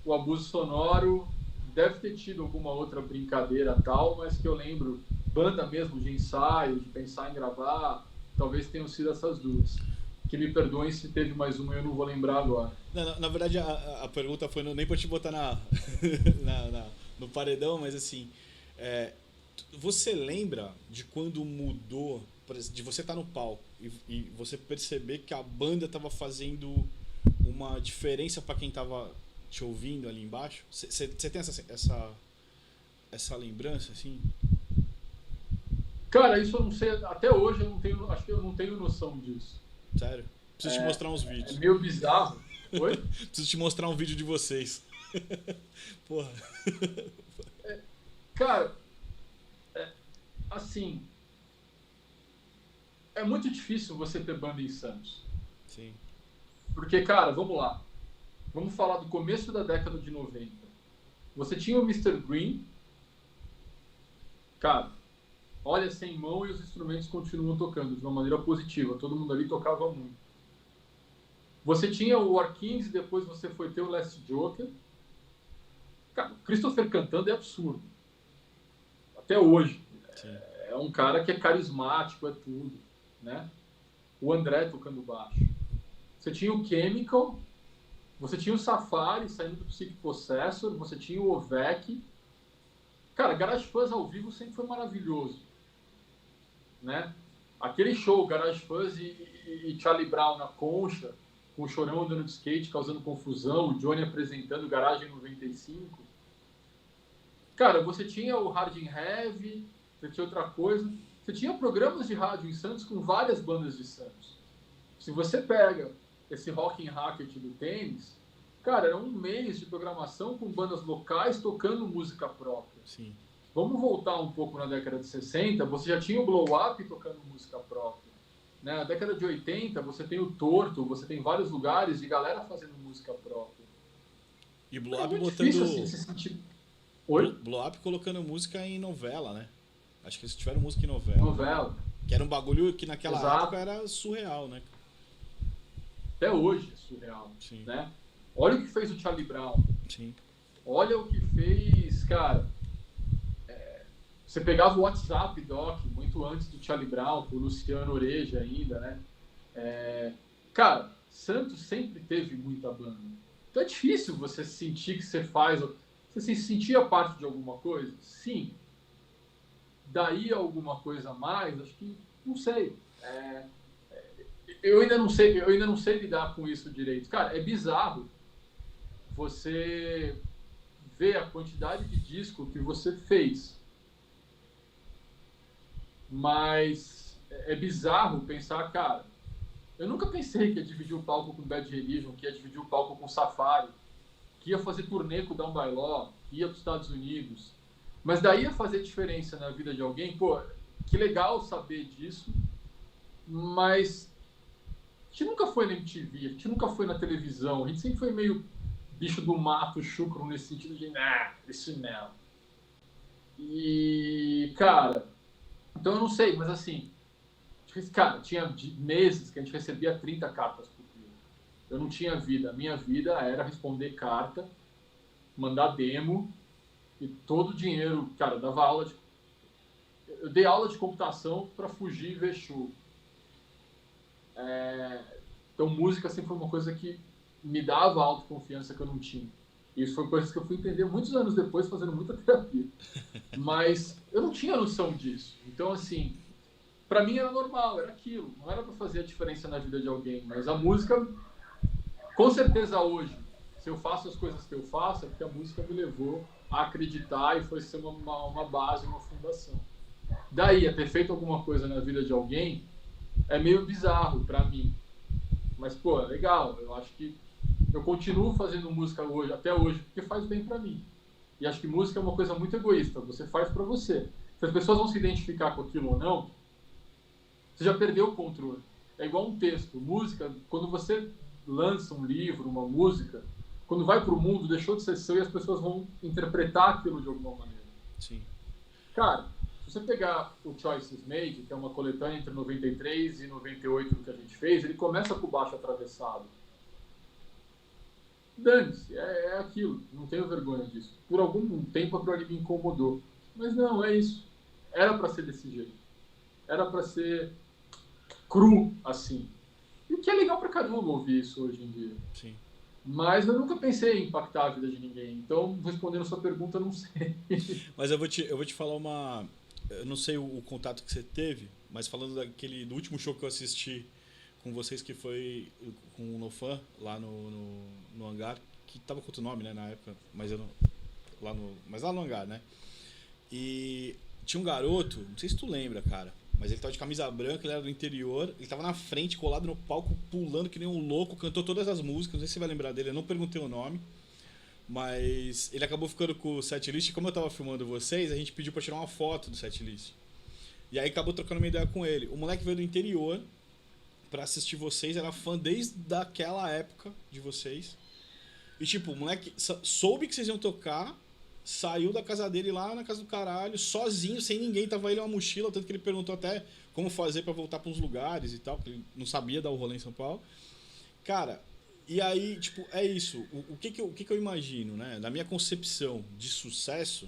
o Abuso Sonoro, deve ter tido alguma outra brincadeira tal, mas que eu lembro, banda mesmo de ensaio, de pensar em gravar, talvez tenham sido essas duas. Que me perdoem se teve mais uma, eu não vou lembrar agora.
Na verdade, a pergunta foi nem pra te botar no paredão, mas assim, você lembra de quando mudou, de você estar no palco e você perceber que a banda estava fazendo uma diferença para quem estava te ouvindo ali embaixo? Você tem essa lembrança, assim?
Cara, isso eu não sei, até hoje eu não tenho, acho que eu não tenho noção disso.
Sério? Preciso te mostrar uns vídeos.
É meio bizarro. Oi?
Preciso te mostrar um vídeo de vocês. Porra.
Cara, assim, é muito difícil você ter banda em Santos.
Sim.
Porque, cara, vamos lá. Vamos falar do começo da década de 90. Você tinha o Mr. Green. Cara, olha sem mão e os instrumentos continuam tocando de uma maneira positiva. Todo mundo ali tocava muito. Você tinha o War Kings, depois você foi ter o Last Joker. Cara, o Christopher cantando é absurdo. Até hoje.
Sim.
É um cara que é carismático, é tudo, né? O André tocando baixo. Você tinha o Chemical, você tinha o Safari saindo do Psychic Possessor, você tinha o Ovec. Cara, Garage Fuzz ao vivo sempre foi maravilhoso, né? Aquele show, Garage Fuzz e Charlie Brown na Concha, com o Chorão andando de skate, causando confusão, o Johnny apresentando Garagem 95. Cara, você tinha o Hard and Heavy, você tinha outra coisa. Você tinha programas de rádio em Santos com várias bandas de Santos. Se você pega esse Rock and Racket do tênis, cara, era um mês de programação com bandas locais tocando música própria.
Sim.
Vamos voltar um pouco na década de 60, você já tinha o Blow Up tocando música própria. Na década de 80, você tem o Torto, você tem vários lugares de galera fazendo música própria.
E Blow Up
muito
botando.
difícil, assim, se sentir... Oi?
Blow Up colocando música em novela, né? Acho que eles tiveram música em novela.
Novela.
Que era um bagulho que naquela
Exato.
época era surreal, né?
Até hoje é surreal.
Sim.
Né? Olha o que fez o Charlie Brown.
Sim.
Olha o que fez, cara. Você pegava o WhatsApp Doc, muito antes do Charlie Brown, com o Luciano Oreja ainda, né? Cara, Santos sempre teve muita banda. Então é difícil você sentir que você faz... Você se sentia parte de alguma coisa? Sim. Daí alguma coisa a mais? Acho que... Não sei. Eu ainda não sei lidar com isso direito. Cara, é bizarro você ver a quantidade de disco que você fez. Mas é bizarro pensar, cara, eu nunca pensei que ia dividir o palco com Bad Religion, que ia dividir o palco com Safari, que ia fazer turnê com Down by Law, que ia para os Estados Unidos. Mas daí ia fazer diferença na vida de alguém, pô, que legal saber disso, mas a gente nunca foi na MTV, a gente nunca foi na televisão, a gente sempre foi meio bicho do mato, chucro, nesse sentido de, isso não. E, cara, então eu não sei, mas assim, cara, tinha meses que a gente recebia 30 cartas por dia. Eu não tinha vida, a minha vida era responder carta, mandar demo, e todo o dinheiro, cara, dava aula de... Eu dei aula de computação para fugir e ver show. Então música sempre foi uma coisa que me dava autoconfiança que eu não tinha. Isso foi coisa que eu fui entender muitos anos depois, fazendo muita terapia. Mas eu não tinha noção disso. Então, assim, pra mim era normal, era aquilo. Não era pra fazer a diferença na vida de alguém. Mas a música, com certeza hoje, se eu faço as coisas que eu faço, é porque a música me levou a acreditar e foi ser uma base, uma fundação. Daí, a ter feito alguma coisa na vida de alguém, é meio bizarro pra mim. Mas, pô, é legal. Eu acho que eu continuo fazendo música hoje, até hoje, porque faz bem pra mim. E acho que música é uma coisa muito egoísta. Você faz pra você. Se as pessoas vão se identificar com aquilo ou não, você já perdeu o controle. É igual um texto. Música, quando você lança um livro, uma música, quando vai pro mundo, deixou de ser seu e as pessoas vão interpretar aquilo de alguma maneira.
Sim.
Cara, se você pegar o Choices Made, que é uma coletânea entre 93 e 98 que a gente fez, ele começa com o baixo atravessado. Dane-se, é aquilo, não tenho vergonha disso. Por algum tempo aquilo ali me incomodou. Mas não, é isso. Era pra ser desse jeito. Era pra ser cru, assim. E o que é legal pra caramba ouvir isso hoje em dia.
Sim.
Mas eu nunca pensei em impactar a vida de ninguém. Então, respondendo a sua pergunta, eu não sei.
Mas eu vou te falar uma... Eu não sei o contato que você teve, mas falando do último show que eu assisti com vocês, que foi com o Nofan, lá no hangar, que tava com outro nome, né, na época, mas eu não... Mas lá no hangar, né? E tinha um garoto, não sei se tu lembra, cara, mas ele tava de camisa branca, ele era do interior, ele tava na frente, colado no palco, pulando que nem um louco, cantou todas as músicas, não sei se você vai lembrar dele, eu não perguntei o nome, mas ele acabou ficando com o setlist, como eu tava filmando vocês, a gente pediu pra tirar uma foto do setlist. E aí acabou trocando uma ideia com ele. O moleque veio do interior pra assistir vocês, era fã desde aquela época de vocês. E tipo, o moleque soube que vocês iam tocar saiu da casa dele lá na casa do caralho, sozinho, sem ninguém, tava ele uma mochila, tanto que ele perguntou até como fazer pra voltar pra uns lugares e tal, porque ele não sabia dar o rolê em São Paulo. Cara, e aí, tipo, é isso. O que que eu imagino, né? Na minha concepção de sucesso,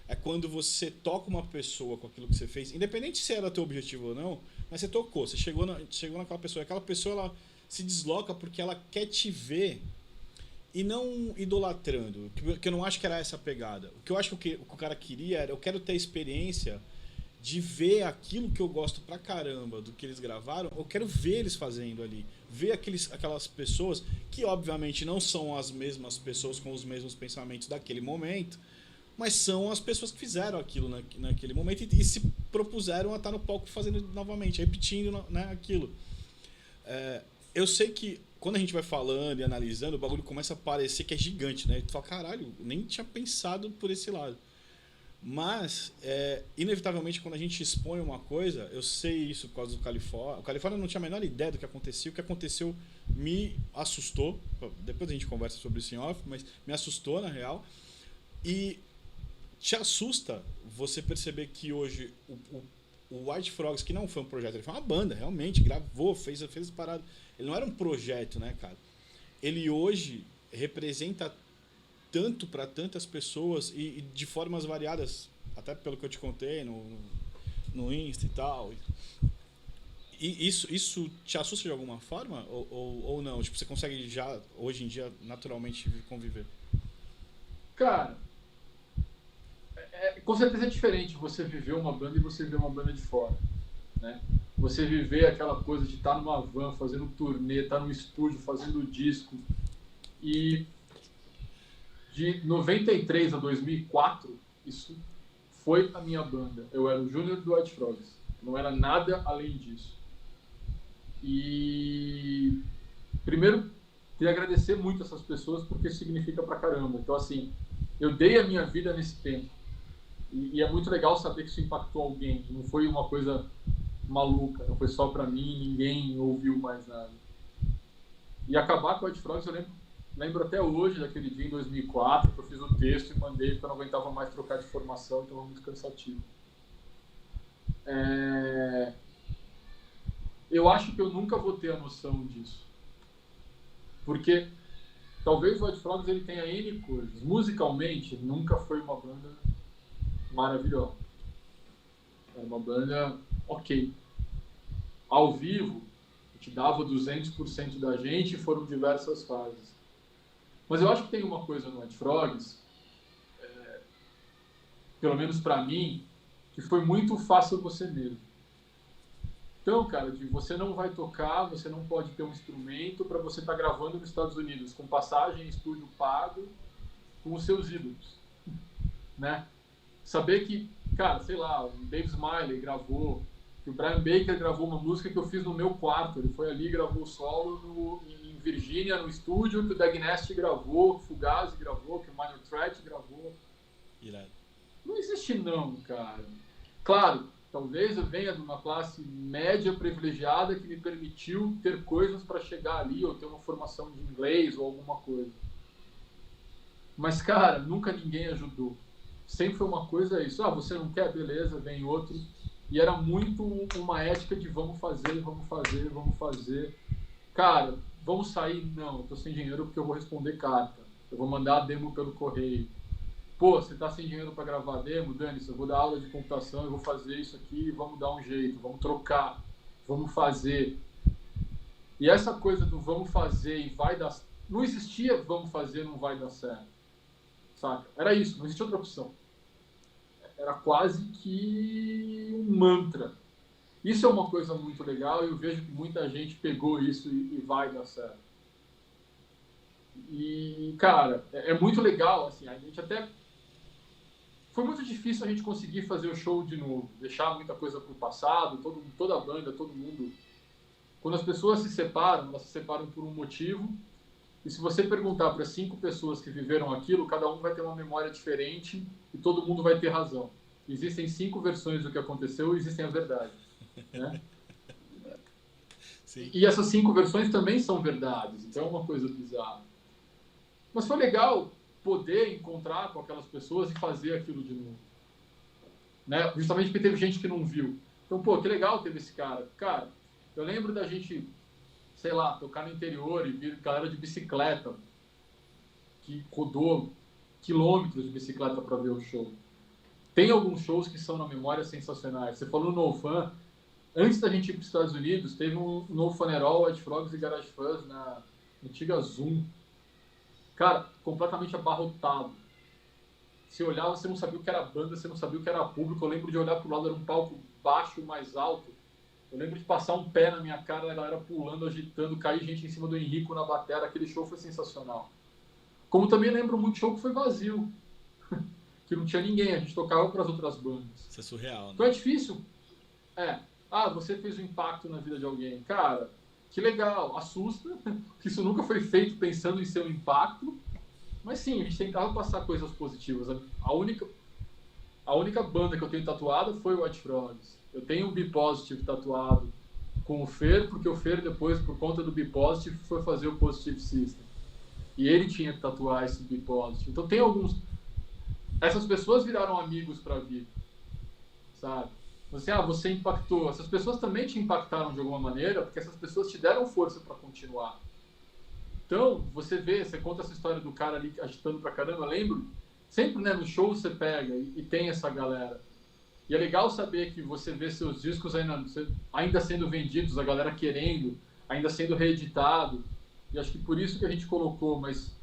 é quando você toca uma pessoa com aquilo que você fez, independente se era teu objetivo ou não, mas você tocou, você chegou naquela pessoa, e aquela pessoa ela se desloca porque ela quer te ver e não idolatrando, que eu não acho que era essa a pegada. O que eu acho que o cara queria era, eu quero ter a experiência de ver aquilo que eu gosto pra caramba do que eles gravaram, eu quero ver eles fazendo ali. Ver aquelas pessoas que, obviamente, não são as mesmas pessoas com os mesmos pensamentos daquele momento, mas são as pessoas que fizeram aquilo naquele momento e se propuseram a estar no palco fazendo novamente, repetindo, né, aquilo. Eu sei que quando a gente vai falando e analisando, o bagulho começa a parecer que é gigante, né? Tu fala, caralho, nem tinha pensado por esse lado. Mas, inevitavelmente, quando a gente expõe uma coisa, eu sei isso por causa do Califórnia. O Califórnia não tinha a menor ideia do que acontecia. O que aconteceu me assustou. Depois a gente conversa sobre isso em off, mas me assustou, na real. E te assusta você perceber que hoje o White Frogs, que não foi um projeto, ele foi uma banda, realmente, gravou, fez as paradas. Ele não era um projeto, né, cara? Ele hoje representa tanto para tantas pessoas e de formas variadas, até pelo que eu te contei no Insta e tal. E isso te assusta de alguma forma ou não? Tipo, você consegue já, hoje em dia, naturalmente conviver?
Cara, com certeza é diferente você viver uma banda e você ver uma banda de fora, né? Você viver aquela coisa de estar numa van, fazendo turnê, estar no estúdio, fazendo disco. E de 93 a 2004, isso foi a minha banda. Eu era o Júnior do White Frogs. Não era nada além disso. E primeiro, queria agradecer muito essas pessoas porque isso significa pra caramba. Então, assim, eu dei a minha vida nesse tempo. E é muito legal saber que isso impactou alguém. Não foi uma coisa maluca, não foi só pra mim, ninguém ouviu mais nada. E acabar com o White Frogs, eu lembro até hoje daquele dia em 2004, que eu fiz o texto e mandei porque eu não aguentava mais trocar de formação, então era muito cansativo. Eu acho que eu nunca vou ter a noção disso. Porque talvez o White Frogs ele tenha N coisas. Musicalmente, nunca foi uma banda maravilhosa. Era uma banda ok. Ao vivo, a gente dava 200% da gente e foram diversas fases. Mas eu acho que tem uma coisa no White Frogs, pelo menos pra mim, que foi muito fácil você mesmo. Então, cara, você não vai tocar, você não pode ter um instrumento para você estar gravando nos Estados Unidos, com passagem em estúdio pago, com os seus ídolos, né? Saber que, cara, sei lá, o Dave Smiley gravou, que o Brian Baker gravou uma música que eu fiz no meu quarto, ele foi ali e gravou o solo em Virgínia, no estúdio, que o Dag Nasty gravou, que o Fugazi gravou, que o Minor Threat gravou.
Irado.
Não existe não, cara. Claro, talvez eu venha de uma classe média privilegiada que me permitiu ter coisas para chegar ali, ou ter uma formação de inglês ou alguma coisa. Mas, cara, nunca ninguém ajudou. Sempre foi uma coisa isso. Ah, você não quer? Beleza, vem outro. E era muito uma ética de vamos fazer, vamos fazer, vamos fazer. Cara, vamos sair? Não, eu tô sem dinheiro porque eu vou responder carta. Eu vou mandar a demo pelo correio. Pô, você tá sem dinheiro para gravar demo? Dane-se, eu vou dar aula de computação, eu vou fazer isso aqui, vamos dar um jeito, vamos trocar, vamos fazer. E essa coisa do vamos fazer e vai dar... Não existia vamos fazer, não vai dar certo. Saca? Era isso, não existia outra opção. Era quase que um mantra. Isso é uma coisa muito legal e eu vejo que muita gente pegou isso e vai dar certo. E, cara, é muito legal, assim, a gente até... Foi muito difícil a gente conseguir fazer o show de novo, deixar muita coisa pro passado, toda a banda, todo mundo. Quando as pessoas se separam, elas se separam por um motivo. E se você perguntar para 5 pessoas que viveram aquilo, cada um vai ter uma memória diferente e todo mundo vai ter razão. Existem 5 versões do que aconteceu e existem as verdades, né?
Sim.
E essas 5 versões também são verdades, então é uma coisa bizarra. Mas foi legal poder encontrar com aquelas pessoas e fazer aquilo de novo. Né? Justamente porque teve gente que não viu. Então, pô, que legal teve esse cara. Cara, eu lembro da gente, sei lá, tocar no interior e vir galera de bicicleta que rodou quilômetros de bicicleta para ver o show. Tem alguns shows que são na memória sensacionais. Você falou no NoFan. Antes da gente ir para os Estados Unidos, teve um No Funeral, White Frogs e Garage Fuzz na antiga Zoom. Cara, completamente abarrotado. Você olhava, você não sabia o que era banda, você não sabia o que era público. Eu lembro de olhar para o lado, era um palco baixo, mais alto. Eu lembro de passar um pé na minha cara, a galera pulando, agitando, cair gente em cima do Henrico na batera. Aquele show foi sensacional. Como também lembro muito show que foi vazio. Que não tinha ninguém, a gente tocava para as outras bandas.
Isso é surreal, né?
Então é difícil. Você fez um impacto na vida de alguém. Cara, que legal, assusta, que isso nunca foi feito pensando em ser um impacto. Mas sim, a gente tentava passar coisas positivas. A única banda que eu tenho tatuada foi o White Frogs. Eu tenho um Be Positive tatuado com o Fer, porque o Fer depois, por conta do Be Positive, foi fazer o Positive System. E ele tinha que tatuar esse Be Positive. Então tem alguns... Essas pessoas viraram amigos pra vida, sabe? Você impactou. Essas pessoas também te impactaram de alguma maneira, porque essas pessoas te deram força para continuar. Então, você conta essa história do cara ali agitando pra caramba. Eu lembro, sempre, né, no show você pega e tem essa galera. E é legal saber que você vê seus discos ainda sendo vendidos, a galera querendo, ainda sendo reeditado. E acho que por isso que a gente colocou, mas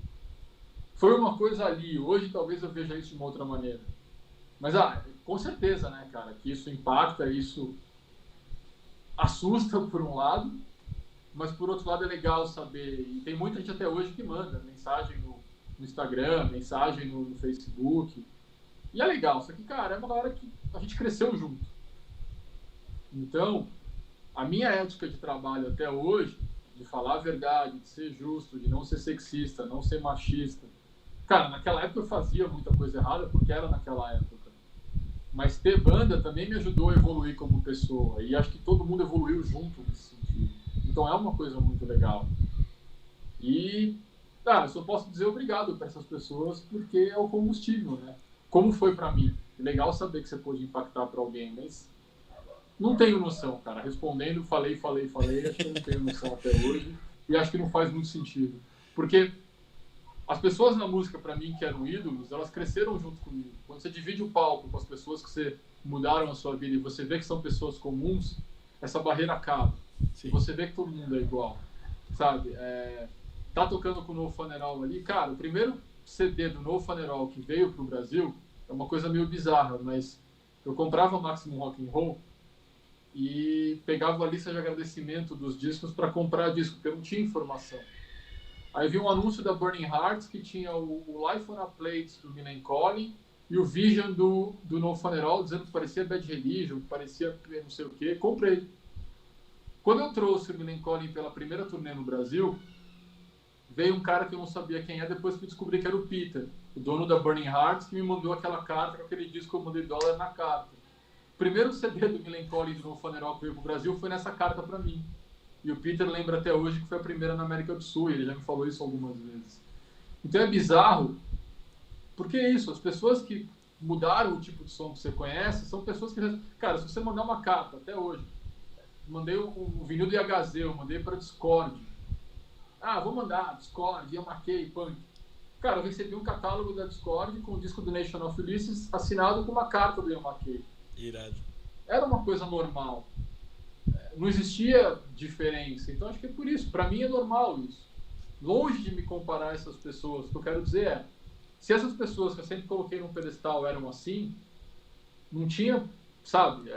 foi uma coisa ali. Hoje talvez eu veja isso de uma outra maneira. Mas, com certeza, né, cara, que isso impacta, isso assusta por um lado, mas por outro lado é legal saber. E tem muita gente até hoje que manda mensagem no Instagram, mensagem no Facebook. E é legal, só que, cara, é uma galera que a gente cresceu junto. Então, a minha ética de trabalho até hoje, de falar a verdade, de ser justo, de não ser sexista, não ser machista. Cara, naquela época eu fazia muita coisa errada porque era naquela época. Mas ter banda também me ajudou a evoluir como pessoa. E acho que todo mundo evoluiu junto nesse sentido. Então é uma coisa muito legal. E, eu só posso dizer obrigado para essas pessoas porque é o combustível, né? Como foi para mim. É legal saber que você pôde impactar para alguém, mas não tenho noção, cara. Respondendo, falei. Acho que eu não tenho noção até hoje. E acho que não faz muito sentido. Porque as pessoas na música, para mim, que eram ídolos, elas cresceram junto comigo. Quando você divide o palco com as pessoas que você mudaram a sua vida e você vê que são pessoas comuns, essa barreira acaba. Sim. E você vê que todo mundo é igual, sabe? Tá tocando com o No Funeral ali. Cara, o primeiro CD do No Funeral que veio pro Brasil é uma coisa meio bizarra, mas eu comprava Maximum Rock and Roll e pegava a lista de agradecimento dos discos para comprar disco, porque eu não tinha informação. Aí vi um anúncio da Burning Hearts que tinha o Life on a Plate do Millencolin e o Vision do No Funeral, dizendo que parecia Bad Religion, que parecia não sei o que. Comprei. Quando eu trouxe o Millencolin pela primeira turnê no Brasil, veio um cara que eu não sabia quem é, depois que eu descobri que era o Peter, o dono da Burning Hearts, que me mandou aquela carta, com aquele disco que eu mandei dólar na carta. O primeiro CD do Millencolin do No Funeral que veio pro Brasil foi nessa carta para mim. E o Peter lembra até hoje que foi a primeira na América do Sul, e ele já me falou isso algumas vezes. Então é bizarro, porque é isso, as pessoas que mudaram o tipo de som que você conhece, são pessoas que... Cara, se você mandar uma carta, até hoje, mandei o vinil do IHZ, eu mandei para Discord. Vou mandar, Discord, Yamakei, Punk. Cara, eu recebi um catálogo da Discord com o disco do Nation of Ulysses assinado com uma carta do Yamakei.
Irado.
Era uma coisa normal. Não existia diferença. Então acho que é por isso. Para mim é normal isso. Longe de me comparar a essas pessoas, o que eu quero dizer é, se essas pessoas que eu sempre coloquei num pedestal eram assim, não tinha, sabe,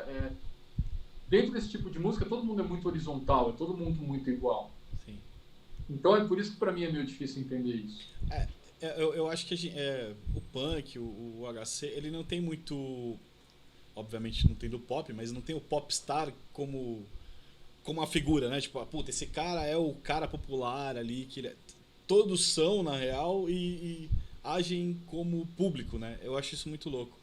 dentro desse tipo de música todo mundo é muito horizontal, é todo mundo muito igual.
Sim.
Então é por isso que para mim é meio difícil entender isso.
Eu acho que o punk, o HC, ele não tem muito... Obviamente não tem do pop, mas não tem o popstar como uma figura, né? Tipo, puta, esse cara é o cara popular ali, que todos são, na real, e agem como público, né? Eu acho isso muito louco.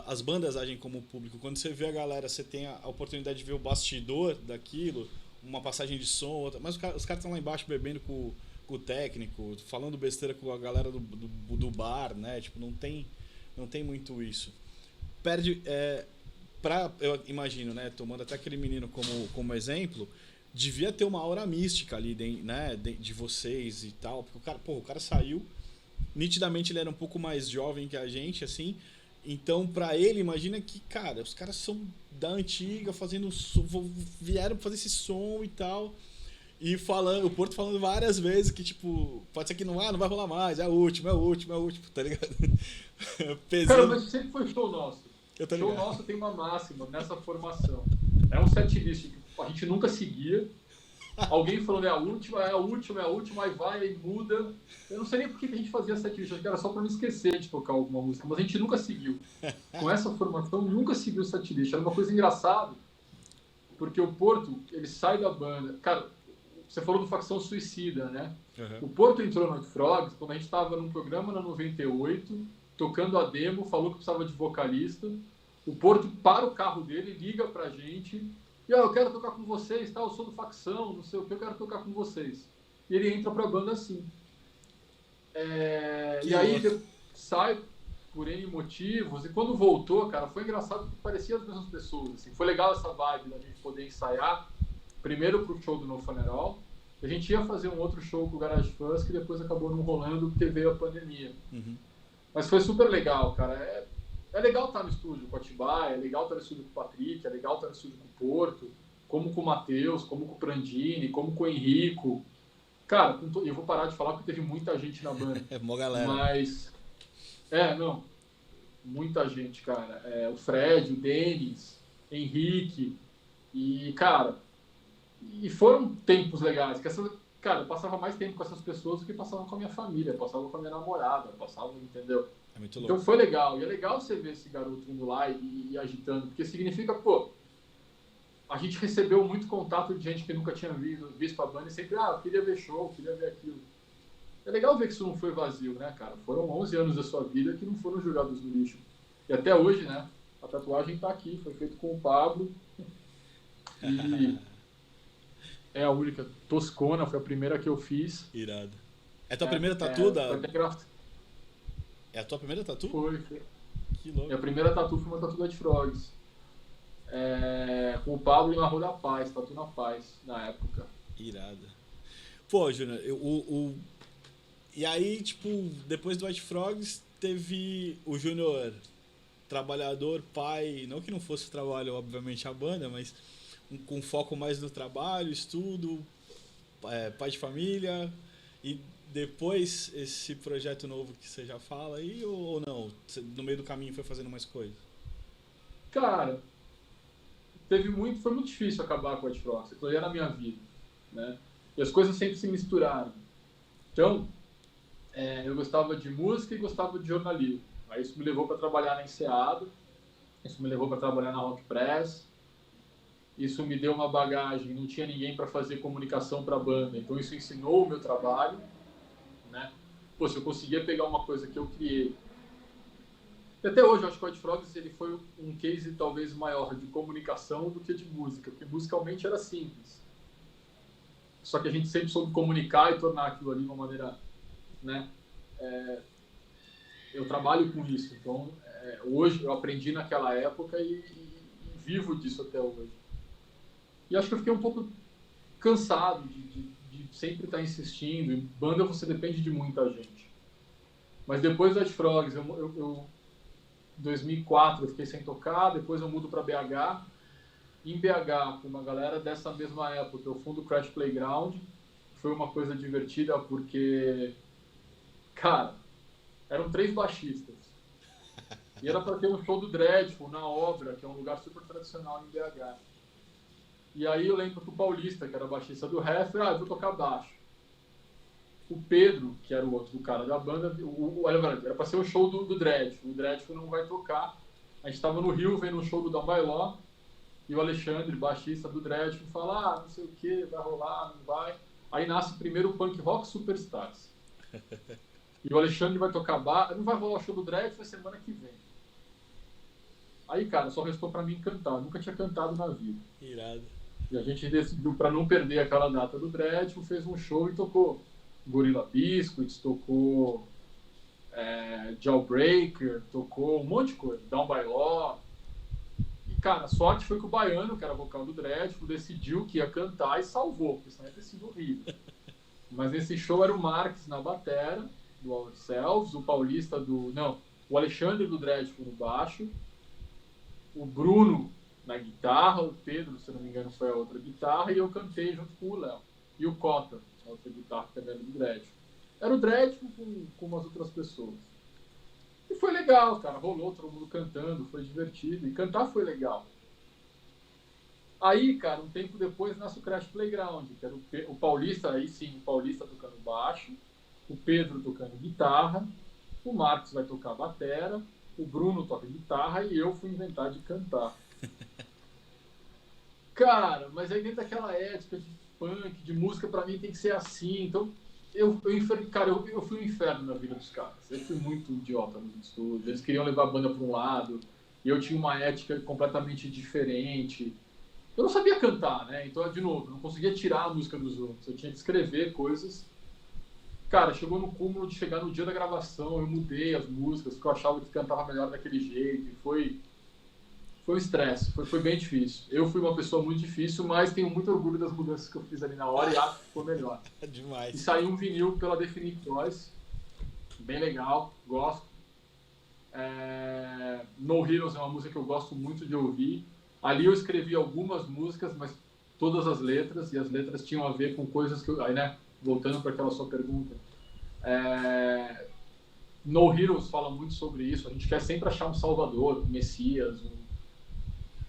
As bandas agem como público. Quando você vê a galera, você tem a oportunidade de ver o bastidor daquilo, uma passagem de som, outra, mas os caras estão lá embaixo bebendo com com o técnico, falando besteira com a galera do bar, né? Tipo, não tem muito isso. Perde, eu imagino, né? Tomando até aquele menino como exemplo, devia ter uma aura mística ali, né? De vocês e tal, porque o cara saiu, nitidamente ele era um pouco mais jovem que a gente, assim. Então, pra ele, imagina que, cara, os caras são da antiga, vieram fazer esse som e tal. E o Porto falando várias vezes que, tipo, pode ser que não vai rolar mais, é o último, tá ligado?
Cara, mas sempre foi show nosso.
Eu tô
Show
ligado.
nosso tem uma máxima nessa formação. É um setlist que a gente nunca seguia. Alguém falando é a última, aí vai, aí muda. Eu não sei nem por que a gente fazia setlist, acho que era só pra não esquecer de tocar alguma música, mas a gente nunca seguiu. Com essa formação, nunca seguiu o setlist. Era uma coisa engraçada, porque o Porto, ele sai da banda. Cara, você falou do Facção Suicida, né?
Uhum.
O Porto entrou no Hot Frogs quando a gente estava num programa na 98, tocando a demo, falou que precisava de vocalista. O Porto para o carro dele, liga pra gente. E eu quero tocar com vocês, tá? Eu sou do Facção, não sei o que, eu quero tocar com vocês. E ele entra pra banda assim. E aí ele sai por N motivos. E quando voltou, cara, foi engraçado porque parecia as mesmas pessoas. Assim. Foi legal essa vibe da gente poder ensaiar. Primeiro pro show do No Funeral. A gente ia fazer um outro show com o Garage Fuzz, que depois acabou não rolando porque veio a pandemia.
Uhum.
Mas foi super legal, cara. É legal estar no estúdio com o Atibaia, é legal estar no estúdio com o Patrick, é legal estar no estúdio com o Porto, como com o Matheus, como com o Prandini, como com o Henrico. Cara, eu vou parar de falar porque teve muita gente na banda.
É mó galera.
Mas, não, muita gente, cara. O Fred, o Denis, Henrique, e, cara, e foram tempos legais. Cara, eu passava mais tempo com essas pessoas do que passava com a minha família, passava com a minha namorada, entendeu?
É muito louco.
Então foi legal. E é legal você ver esse garoto indo lá e agitando, porque significa, a gente recebeu muito contato de gente que nunca tinha visto a banda e sempre, eu queria ver show, queria ver aquilo. É legal ver que isso não foi vazio, né, cara? Foram 11 anos da sua vida que não foram jogados no lixo. E até hoje, né, a tatuagem tá aqui, foi feito com o Pablo. E é a única toscona, foi a primeira que eu fiz.
Irado. É a tua primeira tatu da... É a tua primeira tatu?
Foi.
Que louco.
Minha primeira tatu foi uma tatu da Hot Frogs. Com o Pablo e na Rua da Paz, Tatu na Paz, na época.
Irada. Pô, Júnior, e aí, tipo, depois do Hot Frogs, teve o Júnior trabalhador, pai, não que não fosse o trabalho, obviamente, a banda, mas com foco mais no trabalho, estudo, pai de família, e depois esse projeto novo que você já fala aí, ou não? Você, no meio do caminho foi fazendo mais coisas?
Cara, foi muito difícil acabar com o Hot Frogs, aquilo ali era na minha vida, né? E as coisas sempre se misturaram. Então, eu gostava de música e gostava de jornalismo. Aí isso me levou para trabalhar na Enseado, isso me levou para trabalhar na Rock Press, isso me deu uma bagagem, não tinha ninguém para fazer comunicação para a banda, então isso ensinou o meu trabalho, né? Se eu conseguia pegar uma coisa que eu criei. E até hoje eu acho que o Hot Frogs ele foi um case talvez maior de comunicação do que de música, porque musicalmente era simples. Só que a gente sempre soube comunicar e tornar aquilo ali de uma maneira, né? Eu trabalho com isso, então hoje eu aprendi naquela época e vivo disso até hoje. E acho que eu fiquei um pouco cansado de sempre estar insistindo. Em banda você depende de muita gente. Mas depois do Hot Frogs, em 2004 eu fiquei sem tocar, depois eu mudo para BH. Em BH, com uma galera dessa mesma época, eu fundo o Crash Playground. Foi uma coisa divertida porque, cara, eram 3 baixistas. E era para ter um show do Dreadful na Obra, que é um lugar super tradicional em BH. E aí eu lembro que o Paulista, que era baixista do Ref, eu vou tocar baixo. O Pedro, que era o outro cara da banda, era para ser o show do Dreadful. O Dreadful não vai tocar. A gente estava no Rio vendo um show do Down by Law, e o Alexandre, baixista do Dreadful, fala, não sei o que, vai rolar, não vai. Aí nasce primeiro o Punk Rock Superstars. E o Alexandre vai tocar baixo, não vai rolar o show do Dreadful, é semana que vem. Aí, cara, só restou pra mim cantar. Eu nunca tinha cantado na vida.
Irado.
E a gente decidiu, pra não perder aquela data do Dreadful, fez um show e tocou Gorilla Biscuits, tocou Jawbreaker, tocou um monte de coisa, Down by Law. E, cara, a sorte foi que o Baiano, que era vocal do Dreadful, decidiu que ia cantar e salvou, porque senão ia ter sido horrível. Mas nesse show era o Marques na batera, do Ourselves, o Paulista do... Não, o Alexandre do Dreadful no baixo, o Bruno na guitarra, o Pedro, se não me engano, foi a outra guitarra, e eu cantei junto com o Léo. E o Cota, a outra guitarra que também era do Dreadful. Era o Dreadful com umas outras pessoas. E foi legal, cara. Rolou todo mundo cantando, foi divertido. E cantar foi legal. Aí, cara, um tempo depois nasce o Crash Playground, que era o Paulista, aí sim, o Paulista tocando baixo, o Pedro tocando guitarra, o Marcos vai tocar batera, o Bruno toca guitarra e eu fui inventar de cantar. Cara, mas aí dentro daquela ética de punk, de música, pra mim tem que ser assim. Então, eu fui um inferno na vida dos caras. Eu fui muito idiota nos estúdios. Eles queriam levar a banda pra um lado, e eu tinha uma ética completamente diferente. Eu não sabia cantar, né? Então, de novo, eu não conseguia tirar a música dos outros. Eu tinha que escrever coisas. Cara, chegou no cúmulo de chegar no dia da gravação, eu mudei as músicas, porque eu achava que cantava melhor daquele jeito. E foi um estresse, foi bem difícil. Eu fui uma pessoa muito difícil, mas tenho muito orgulho das mudanças que eu fiz ali na hora e acho que ficou melhor.
É demais.
E saiu um vinil pela Definite Choice, bem legal, gosto. No Heroes é uma música que eu gosto muito de ouvir. Ali eu escrevi algumas músicas, mas todas as letras, e as letras tinham a ver com coisas que eu... Aí, né, voltando para aquela sua pergunta. No Heroes fala muito sobre isso, a gente quer sempre achar um salvador, um messias,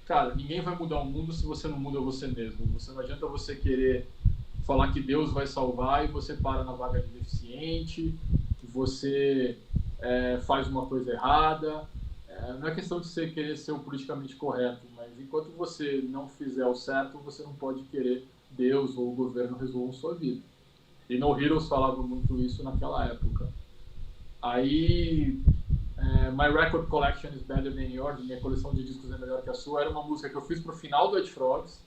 Cara, ninguém vai mudar o mundo se você não muda você mesmo. Não adianta você querer falar que Deus vai salvar e você para na vaga de deficiente, você faz uma coisa errada. Não é questão de você querer ser o politicamente correto, mas enquanto você não fizer o certo, você não pode querer Deus ou o governo resolvam sua vida. E No Heroes falava muito isso naquela época. Aí... My Record Collection is Better Than Yours, minha coleção de discos é melhor que a sua, era uma música que eu fiz pro final do Ed Frogs.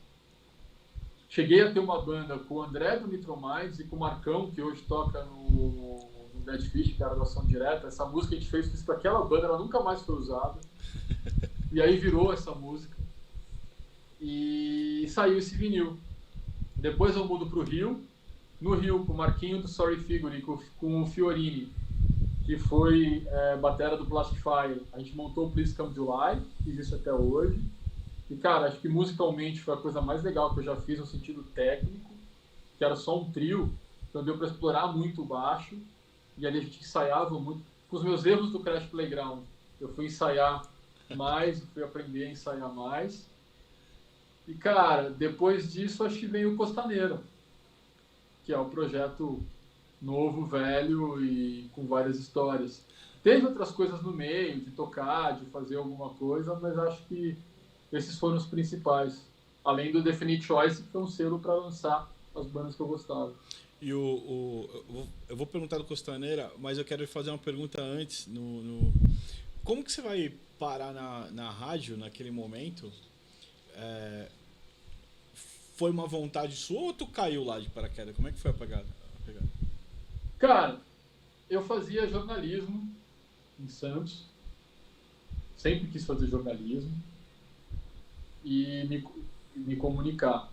Cheguei a ter uma banda com o André do Nitromides e com o Marcão, que hoje toca no Dead Fish, que era a gravação direta. Essa música a gente fiz para aquela banda, ela nunca mais foi usada. E aí virou essa música. E saiu esse vinil. Depois eu mudo pro Rio. No Rio, com o Marquinho do Sorry Figure, com o Fiorini, que foi batera do Plastic Fire. A gente montou o Please Come July, fiz isso até hoje. E, cara, acho que musicalmente foi a coisa mais legal que eu já fiz no sentido técnico, que era só um trio, então deu para explorar muito o baixo, e ali a gente ensaiava muito. Com os meus erros do Crash Playground, eu fui ensaiar mais, fui aprender a ensaiar mais. E, cara, depois disso, acho que veio o Costaneira, que é o projeto novo, velho e com várias histórias. Teve outras coisas no meio, de tocar, de fazer alguma coisa, mas acho que esses foram os principais. Além do Definite Choice, que foi um selo para lançar as bandas que eu gostava.
E eu vou perguntar do Costaneira, mas eu quero fazer uma pergunta antes. Como que você vai parar na rádio naquele momento? Foi uma vontade sua ou tu caiu lá de paraquedas? Como é que foi a pegada?
Cara, eu fazia jornalismo em Santos, sempre quis fazer jornalismo e me comunicar.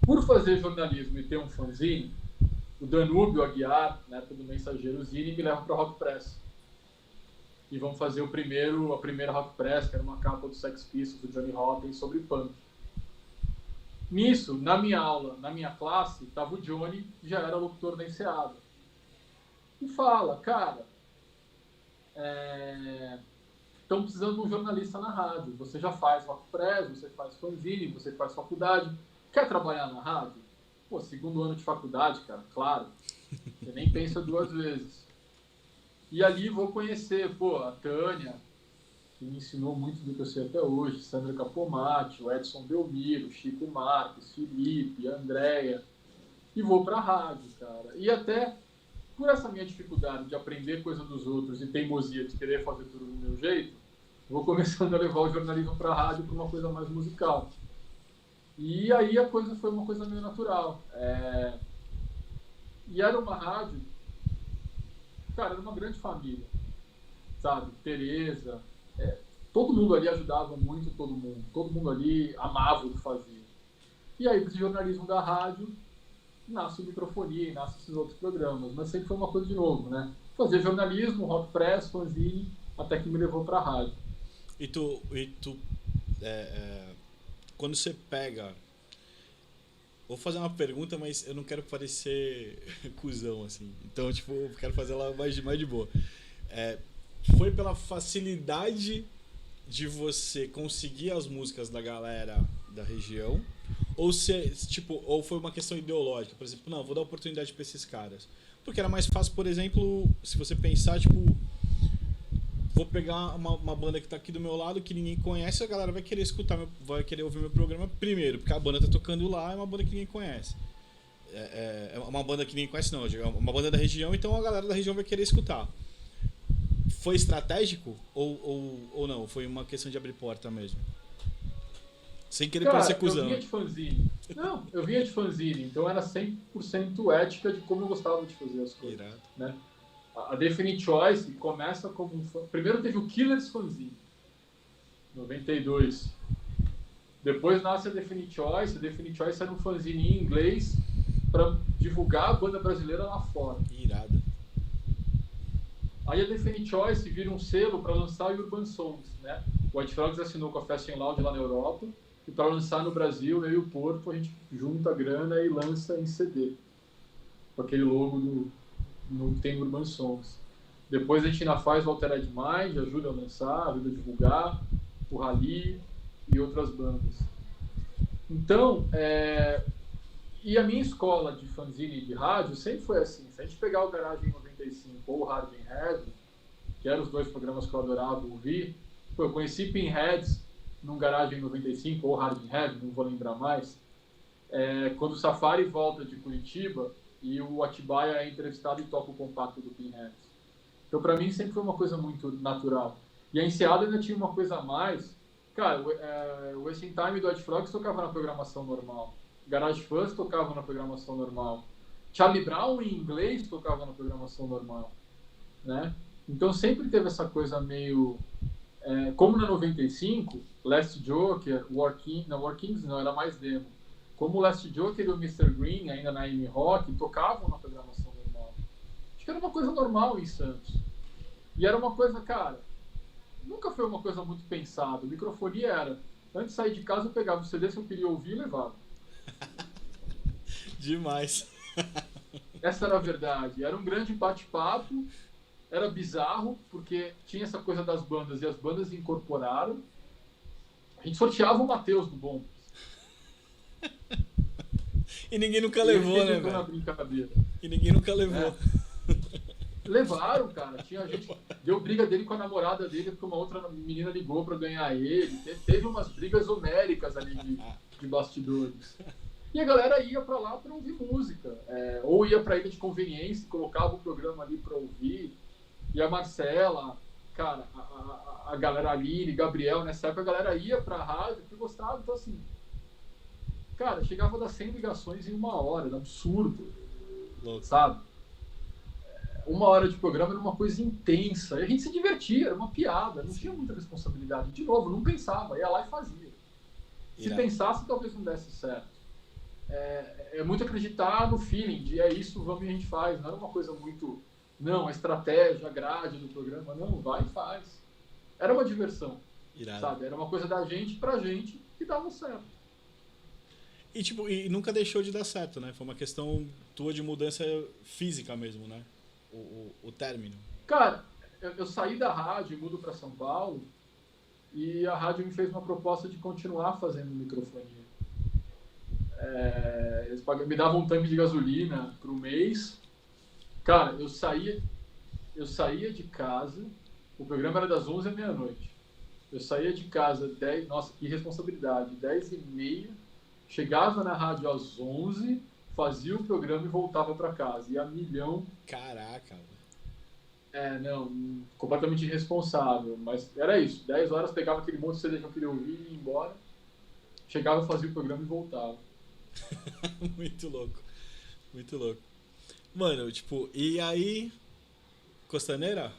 Por fazer jornalismo e ter um fanzine, o Danúbio Aguiar, na época do Mensageiro Zine, me leva para a Rock Press. E vamos fazer a primeira Rock Press, que era uma capa do Sex Pistols, do Johnny Rotten, sobre punk. Nisso, na minha aula, na minha classe, estava o Johnny, que já era locutor da Enseada. E fala, cara, estão precisando de um jornalista na rádio. Você já faz Rock Press, você faz fanzine, você faz faculdade. Quer trabalhar na rádio? Pô, segundo ano de faculdade, cara, claro. Você nem pensa duas vezes. E ali vou conhecer, a Tânia, que me ensinou muito do que eu sei até hoje, Sandra Capomatti, o Edson Belmiro, Chico Marques, Felipe, Andréia. E vou pra rádio, cara. E até por essa minha dificuldade de aprender coisa dos outros e teimosia de querer fazer tudo do meu jeito, vou começando a levar o jornalismo pra rádio para uma coisa mais musical. E aí a coisa foi uma coisa meio natural. E era uma rádio, cara, era uma grande família, sabe? Tereza, todo mundo ali ajudava muito todo mundo ali amava o que fazia. E aí, do jornalismo da rádio, nasce o Microfonia e nasce esses outros programas, mas sempre foi uma coisa de novo, né? Fazer jornalismo, rock press, fanzine, até que me levou pra rádio.
E tu quando você pega... Vou fazer uma pergunta, mas eu não quero parecer cuzão, assim. Então, tipo, eu quero fazer ela mais de boa. Foi pela facilidade de você conseguir as músicas da galera da região? Ou foi uma questão ideológica? Por exemplo, não, vou dar oportunidade pra esses caras. Porque era mais fácil, por exemplo, se você pensar, tipo... Vou pegar uma banda que tá aqui do meu lado, que ninguém conhece, a galera vai querer escutar, vai querer ouvir meu programa primeiro, porque a banda tá tocando lá, é uma banda que ninguém conhece. É uma banda que ninguém conhece, não, é uma banda da região, então a galera da região vai querer escutar. Foi estratégico ou não? Foi uma questão de abrir porta mesmo? Sem querer parecer cuzão.
Eu vinha de fanzine. Não, eu vinha de fanzine, então era 100% ética de como eu gostava de fazer as coisas.
Irado.
Né? A Definite Choice começa como... Primeiro teve o Killers Fanzine, 92. Depois nasce a Definite Choice. A Definite Choice era um fanzine em inglês para divulgar a banda brasileira lá fora.
Irado.
Aí a Definite Choice vira um selo para lançar o Urban Songs, né? O White Frogs assinou com a Fast and Loud lá na Europa, e para lançar no Brasil, eu e o Porto, a gente junta a grana e lança em CD, com aquele logo no tem Urban Songs. Depois a gente ainda faz o Altered Mind, ajuda a lançar, ajuda a divulgar, o Rally e outras bandas. Então, e a minha escola de fanzine e de rádio sempre foi assim. Se a gente pegar o Garagem 95 ou o Hard and Heavy, que eram os dois programas que eu adorava ouvir, eu conheci Pinheads num Garagem 95 ou Hard and Heavy, não vou lembrar mais, quando o Safari volta de Curitiba e o Atibaia é entrevistado e toca o compacto do Pinheads. Então, pra mim, sempre foi uma coisa muito natural. E a Enseada ainda tinha uma coisa a mais. Cara, o Wasting Time do Ed Frogs tocava na programação normal. Garage Fuzz tocava na programação normal. Charlie Brown, em inglês, tocava na programação normal. Né? Então, sempre teve essa coisa meio... como na 95, Last Joker, War Kings não, era mais demo. Como o Last Joker e o Mr. Green, ainda na M Rock, tocavam na programação normal. Acho que era uma coisa normal em Santos. E era uma coisa, cara, nunca foi uma coisa muito pensada. Microfonia era, antes de sair de casa, eu pegava o CD se eu queria ouvir e levava.
Demais.
Essa era a verdade. Era um grande bate-papo, era bizarro, porque tinha essa coisa das bandas e as bandas incorporaram. A gente sorteava o Matheus do Bom.
E ninguém nunca levou, né, velho? E ninguém nunca levou.
Levaram, cara. Tinha gente. Deu briga dele com a namorada dele, porque uma outra menina ligou pra ganhar ele. Teve umas brigas homéricas ali de bastidores. E a galera ia pra lá pra ouvir música. Ou ia pra Ilha de Conveniência, colocava o programa ali pra ouvir. E a Marcela, cara, a galera ali, Gabriel, nessa época a galera ia pra rádio que gostava. Então, assim, cara, chegava a dar 100 ligações em 1 hora, era absurdo.
Louco.
Sabe? 1 hora de programa era uma coisa intensa. E a gente se divertia, era uma piada, não tinha muita responsabilidade. De novo, não pensava, ia lá e fazia. Se pensasse, talvez não desse certo. É muito acreditar no feeling de isso, vamos e a gente faz. Não era uma coisa muito... Não, a estratégia, a grade do programa, não, vai e faz. Era uma diversão, sabe? Era uma coisa da gente pra gente que dava certo.
E, tipo, e nunca deixou de dar certo, né? Foi uma questão tua de mudança física mesmo, né? O término.
Cara, eu saí da rádio e mudo pra São Paulo e a rádio me fez uma proposta de continuar fazendo microfonia. Eles me davam um tanque de gasolina pro mês. Cara, eu saía de casa, o programa era das 11 à meia-noite. Eu saía de casa 10, nossa, que responsabilidade, 10h30, chegava na rádio às 11, fazia o programa e voltava para casa. Ia a milhão.
Caraca.
Não, completamente irresponsável, mas era isso. 10 horas, pegava aquele monte de CD que eu queria ouvir e ia embora. Chegava, fazia o programa e voltava.
Muito louco, muito louco. Mano, tipo, e aí, Costaneira,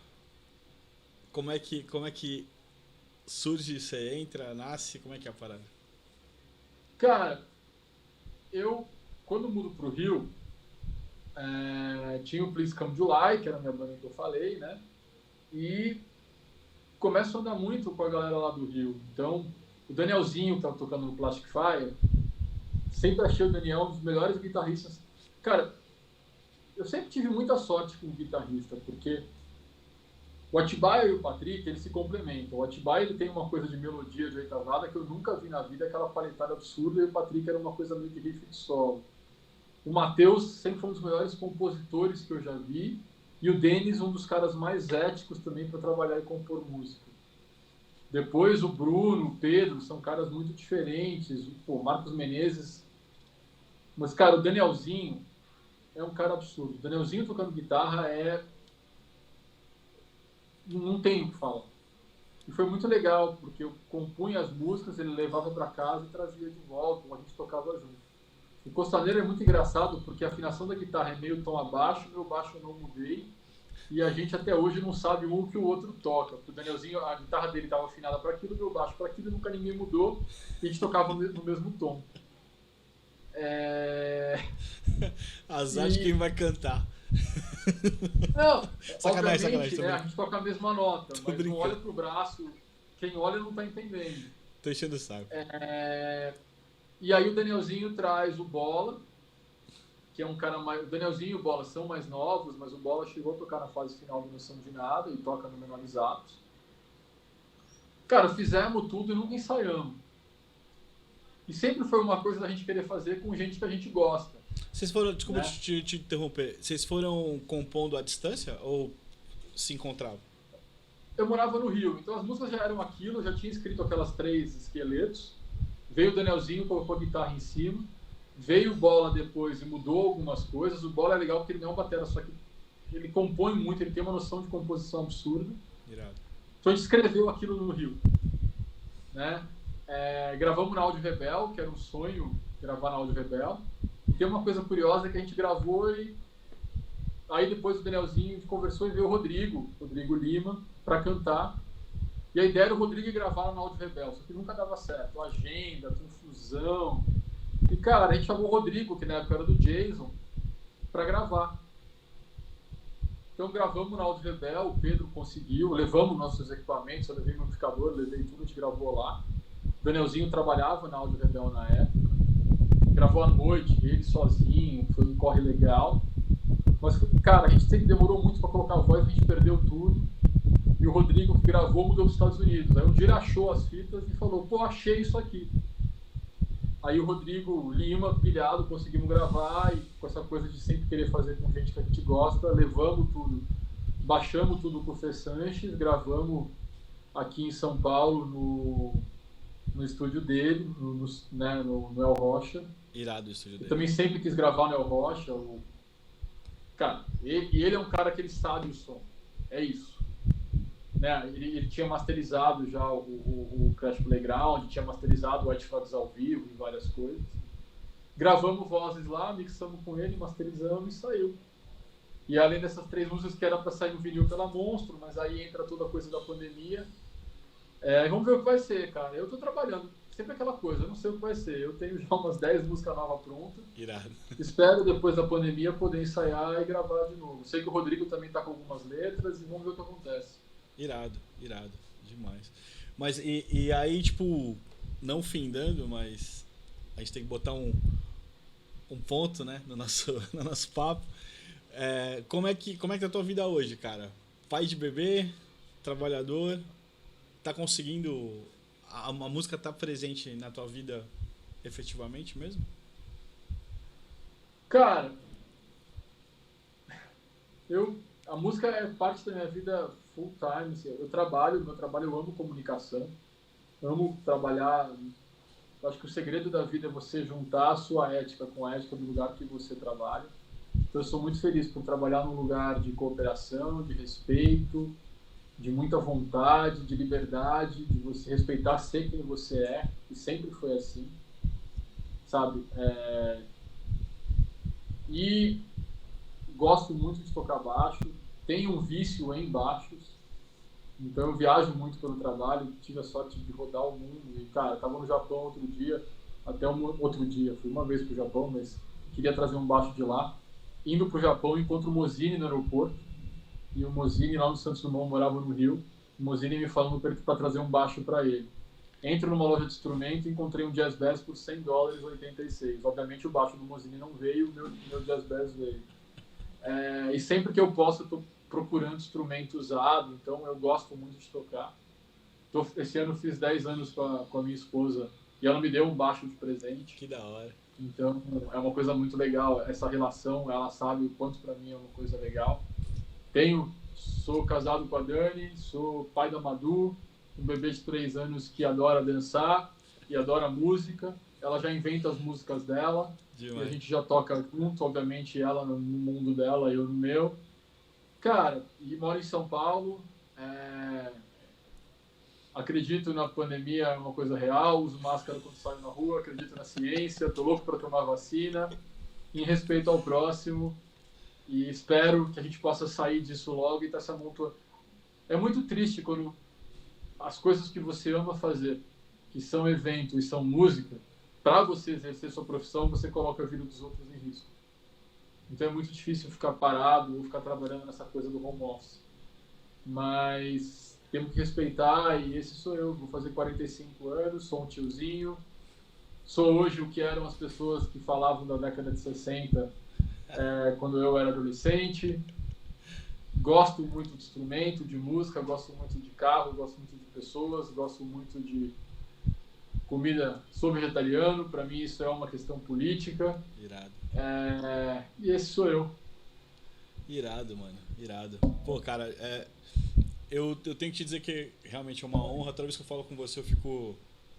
como é que surge, você entra, nasce, como é que é a parada?
Cara, eu, quando mudo pro Rio, tinha o Please Come July, que era a minha banda que eu falei, né? E começo a andar muito com a galera lá do Rio. Então, o Danielzinho, que tá tocando no Plastic Fire, sempre achei o Daniel um dos melhores guitarristas. Cara, eu sempre tive muita sorte com o guitarrista, porque o Atibaia e o Patrick, eles se complementam. O Atibaia, ele tem uma coisa de melodia de oitavada que eu nunca vi na vida, aquela paletada absurda, e o Patrick era uma coisa meio de riff de solo. O Matheus sempre foi um dos melhores compositores que eu já vi, e o Denis, um dos caras mais éticos também para trabalhar e compor música. Depois o Bruno, o Pedro, são caras muito diferentes. O Marcos Menezes. Mas, cara, o Danielzinho é um cara absurdo. O Danielzinho tocando guitarra não tem o que falar. E foi muito legal, porque eu compunha as músicas, ele levava para casa e trazia de volta, ou a gente tocava junto. O Costaneiro é muito engraçado, porque a afinação da guitarra é meio tom abaixo, meu baixo eu não mudei, e a gente até hoje não sabe um que o outro toca. O Danielzinho, a guitarra dele estava afinada para aquilo, meu baixo para aquilo, e nunca ninguém mudou, e a gente tocava no mesmo tom.
Azar de quem vai cantar.
Não,
Sacanagem,
obviamente,
sacanagem, tô
né, a
brincando.
gente toca a mesma nota,
Tô
mas não olha
brincando.
pro braço, quem olha não está entendendo.
Tô enchendo o saco.
E aí o Danielzinho traz o Bola, que é um cara mais... O Danielzinho e o Bola são mais novos, mas o Bola chegou a tocar na fase final do Noção de Nada e toca no Menorizados. Cara, fizemos tudo e nunca ensaiamos. E sempre foi uma coisa da gente querer fazer com gente que a gente gosta.
Vocês foram, desculpa
Né?
te interromper, vocês foram compondo à distância ou se encontravam?
Eu morava no Rio, então as músicas já eram aquilo, eu já tinha escrito aquelas 3 esqueletos. Veio o Danielzinho, colocou a guitarra em cima. Veio o Bola depois e mudou algumas coisas. O Bola é legal porque ele não é um batera, só que ele compõe muito, ele tem uma noção de composição absurda.
Irado.
Então a gente escreveu aquilo no Rio. Né? Gravamos na Áudio Rebel, que era um sonho gravar na Áudio Rebel. E tem uma coisa curiosa que a gente gravou e aí depois o Danielzinho conversou e veio o Rodrigo Lima, para cantar. E a ideia era o Rodrigo gravar na Áudio Rebel, só que nunca dava certo. Agenda, confusão. E, cara, a gente chamou o Rodrigo, que na época era do Jason, para gravar. Então gravamos na Áudio Rebel, o Pedro conseguiu, levamos nossos equipamentos, eu levei meu amplificador, levei tudo, a gente gravou lá. O Danielzinho trabalhava na Áudio Rebel na época. Gravou à noite, ele sozinho, foi um corre legal. Mas, cara, a gente sempre demorou muito para colocar a voz, a gente perdeu tudo. E o Rodrigo, que gravou, mudou para os Estados Unidos. Aí um dia ele achou as fitas e falou, pô, achei isso aqui. Aí o Rodrigo Lima, pilhado, conseguimos gravar, e com essa coisa de sempre querer fazer com gente que a gente gosta, levamos tudo, baixamos tudo com o Fê Sanches, gravamos aqui em São Paulo, no estúdio dele, no El Rocha.
Irado o estúdio
Eu
dele.
também sempre quis gravar no El Rocha. Cara, ele é um cara que ele sabe o som. É isso. Né? Ele tinha masterizado já o Crash Playground, tinha masterizado o White Frogs ao vivo e várias coisas. Gravamos vozes lá, mixamos com ele, masterizamos e saiu. E além dessas 3 músicas que era para sair no vinil pela Monstro, mas aí entra toda a coisa da pandemia. Vamos ver o que vai ser, cara. Eu tô trabalhando, sempre aquela coisa, eu não sei o que vai ser. Eu tenho já umas 10 músicas novas prontas.
Irado.
Espero depois da pandemia poder ensaiar e gravar de novo. Sei que o Rodrigo também tá com algumas letras e vamos ver o que acontece.
Irado, demais. Mas e aí, tipo, não findando, mas a gente tem que botar um ponto, né, no nosso papo. Como é que tá a tua vida hoje, cara? Pai de bebê, trabalhador, tá conseguindo... A música tá presente na tua vida efetivamente mesmo?
Cara, a música é parte da minha vida full time. Assim, meu trabalho eu amo comunicação, amo trabalhar. Eu acho que o segredo da vida é você juntar a sua ética com a ética do lugar que você trabalha. Então eu sou muito feliz por trabalhar num lugar de cooperação, de respeito, de muita vontade, de liberdade, de você respeitar ser quem você é, e sempre foi assim, sabe? E gosto muito de tocar baixo, tenho um vício em baixos, então eu viajo muito pelo trabalho, tive a sorte de rodar o mundo e, cara, estava no Japão outro dia, outro dia, fui uma vez para o Japão, mas queria trazer um baixo de lá. Indo para o Japão, encontro o Mozini no aeroporto, e o Mozini lá no Santos Dumont morava no Rio, o Mozini me falando para trazer um baixo para ele. Entro numa loja de instrumento e encontrei um Jazz Bass por $100, 86. Obviamente o baixo do Mozini não veio, o meu Jazz Bass veio. E sempre que eu posso, eu estou procurando instrumento usado, então eu gosto muito de tocar. Esse ano fiz 10 anos com a minha esposa e ela me deu um baixo de presente.
Que da hora.
Então é uma coisa muito legal, essa relação, ela sabe o quanto para mim é uma coisa legal. Sou casado com a Dani, sou pai da Madu, um bebê de 3 anos que adora dançar e adora música. Ela já inventa as músicas dela. Demais. E a gente já toca junto, obviamente ela no mundo dela e eu no meu. Cara, e moro em São Paulo. Acredito na pandemia, é uma coisa real. Uso máscara quando saio na rua. Acredito na ciência. Tô louco para tomar vacina. Em respeito ao próximo. E espero que a gente possa sair disso logo e ter essa monta. É muito triste quando as coisas que você ama fazer, que são evento e são música, para você exercer sua profissão, você coloca a vida dos outros em risco. Então é muito difícil ficar parado ou ficar trabalhando nessa coisa do home office. Mas temos que respeitar, e esse sou eu. Vou fazer 45 anos, sou um tiozinho. Sou hoje o que eram as pessoas que falavam da década de 60, quando eu era adolescente. Gosto muito de instrumento, de música, gosto muito de carro, gosto muito de pessoas, gosto muito de comida. Sou vegetariano, para mim isso é uma questão política.
Irado.
E esse sou eu.
Irado, mano, irado. Pô, cara, eu tenho que te dizer que realmente é uma honra. Toda vez que eu falo com você eu fico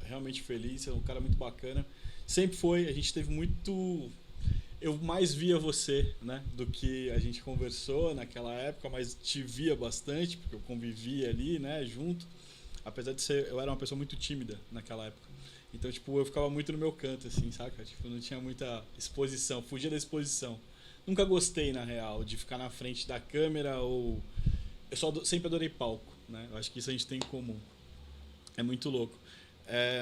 realmente feliz. Você é um cara muito bacana. Sempre foi, a gente teve muito... Eu mais via você, né, do que a gente conversou naquela época, mas te via bastante, porque eu convivia ali, né, junto. Apesar de eu era uma pessoa muito tímida naquela época. Então, tipo, eu ficava muito no meu canto, assim, saca? Tipo, não tinha muita exposição, fugia da exposição. Nunca gostei, na real, de ficar na frente da câmera ou... Eu sempre adorei palco, né? Eu acho que isso a gente tem em comum. É muito louco.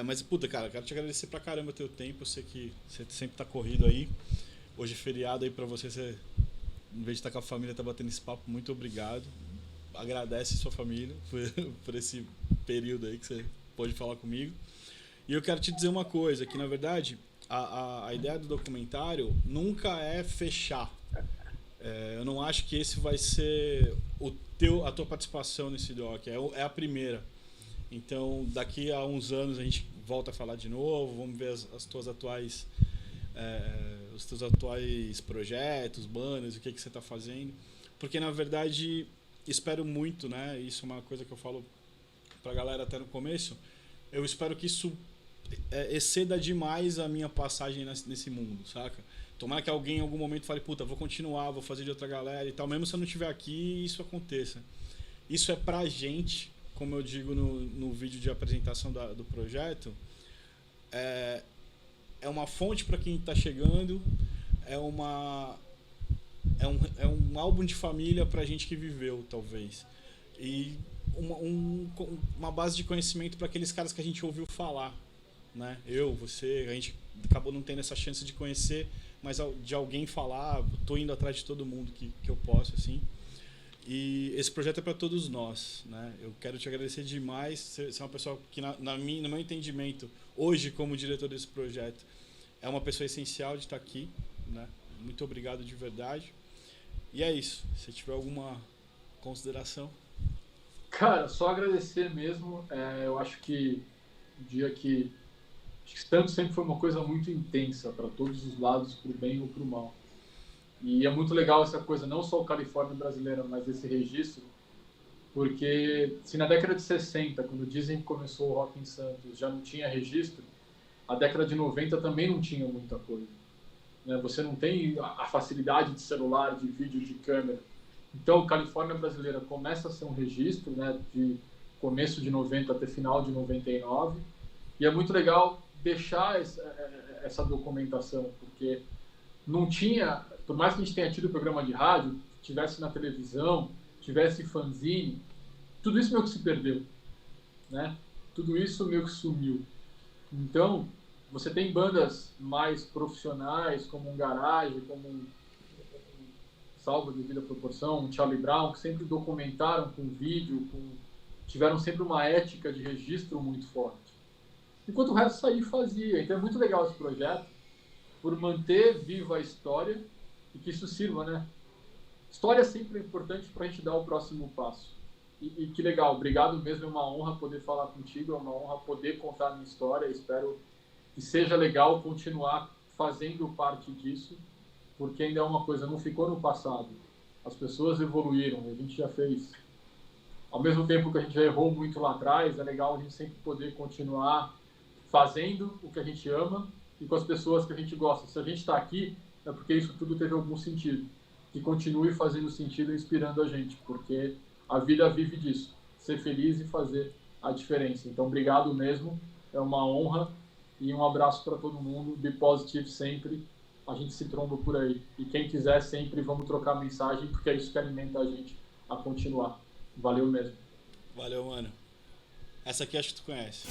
Mas, puta, cara, quero te agradecer pra caramba o teu tempo. Eu sei que você sempre tá corrido aí. Hoje é feriado aí pra você, em vez de estar com a família, tá batendo esse papo. Muito obrigado. Agradece sua família por esse período aí que você pôde falar comigo. E eu quero te dizer uma coisa, que na verdade a ideia do documentário nunca é fechar. Eu não acho que esse vai ser a tua participação nesse doc, é a primeira. Então daqui a uns anos a gente volta a falar de novo, vamos ver os teus atuais projetos, banners, o que você está fazendo. Porque na verdade espero muito, né? Isso é uma coisa que eu falo pra galera até no começo. Eu espero que isso exceda demais a minha passagem nesse mundo, saca? Tomara que alguém em algum momento fale, puta, vou continuar, vou fazer de outra galera e tal. Mesmo se eu não estiver aqui, isso aconteça. Isso é pra gente, como eu digo no vídeo de apresentação do projeto, é uma fonte para quem está chegando, é um álbum de família pra gente que viveu, talvez. E uma base de conhecimento para aqueles caras que a gente ouviu falar, né? Você, a gente acabou não tendo essa chance de conhecer, mas de alguém falar, tô indo atrás de todo mundo que eu posso, assim. E esse projeto é para todos nós, né? Eu quero te agradecer demais. Você é uma pessoa que, no meu entendimento, hoje como diretor desse projeto, é uma pessoa essencial de estar aqui, né? Muito obrigado de verdade. E é isso. Se tiver alguma consideração.
Cara, só agradecer mesmo. Eu acho que o dia que Santos sempre foi uma coisa muito intensa para todos os lados, para o bem ou para o mal. E é muito legal essa coisa, não só o Califórnia brasileiro, mas esse registro, porque se na década de 60, quando dizem que começou o rock em Santos, já não tinha registro, a década de 90 também não tinha muita coisa. Né? Você não tem a facilidade de celular, de vídeo, de câmera. Então, o Califórnia brasileira começa a ser um registro, né, de começo de 90 até final de 99, e é muito legal deixar essa documentação, porque não tinha, por mais que a gente tenha tido programa de rádio, tivesse na televisão, tivesse fanzine, tudo isso meio que se perdeu, né? Tudo isso meio que sumiu. Então, você tem bandas mais profissionais, como um Garage, como um Salva Devida Proporção, um Charlie Brown, que sempre documentaram com vídeo, tiveram sempre uma ética de registro muito forte. Enquanto o resto saía e fazia. Então é muito legal esse projeto, por manter viva a história e que isso sirva, né? História sempre é importante para a gente dar o próximo passo. E que legal, obrigado mesmo, é uma honra poder falar contigo, é uma honra poder contar a minha história. Espero que seja legal continuar fazendo parte disso, porque ainda é uma coisa, não ficou no passado. As pessoas evoluíram, a gente já fez. Ao mesmo tempo que a gente já errou muito lá atrás, é legal a gente sempre poder continuar fazendo o que a gente ama e com as pessoas que a gente gosta. Se a gente está aqui, é porque isso tudo teve algum sentido. Que continue fazendo sentido e inspirando a gente, porque a vida vive disso. Ser feliz e fazer a diferença. Então, obrigado mesmo. É uma honra e um abraço para todo mundo. Be positive sempre. A gente se tromba por aí. E quem quiser, sempre vamos trocar mensagem, porque é isso que alimenta a gente a continuar. Valeu mesmo.
Valeu, mano. Essa aqui acho que tu conhece.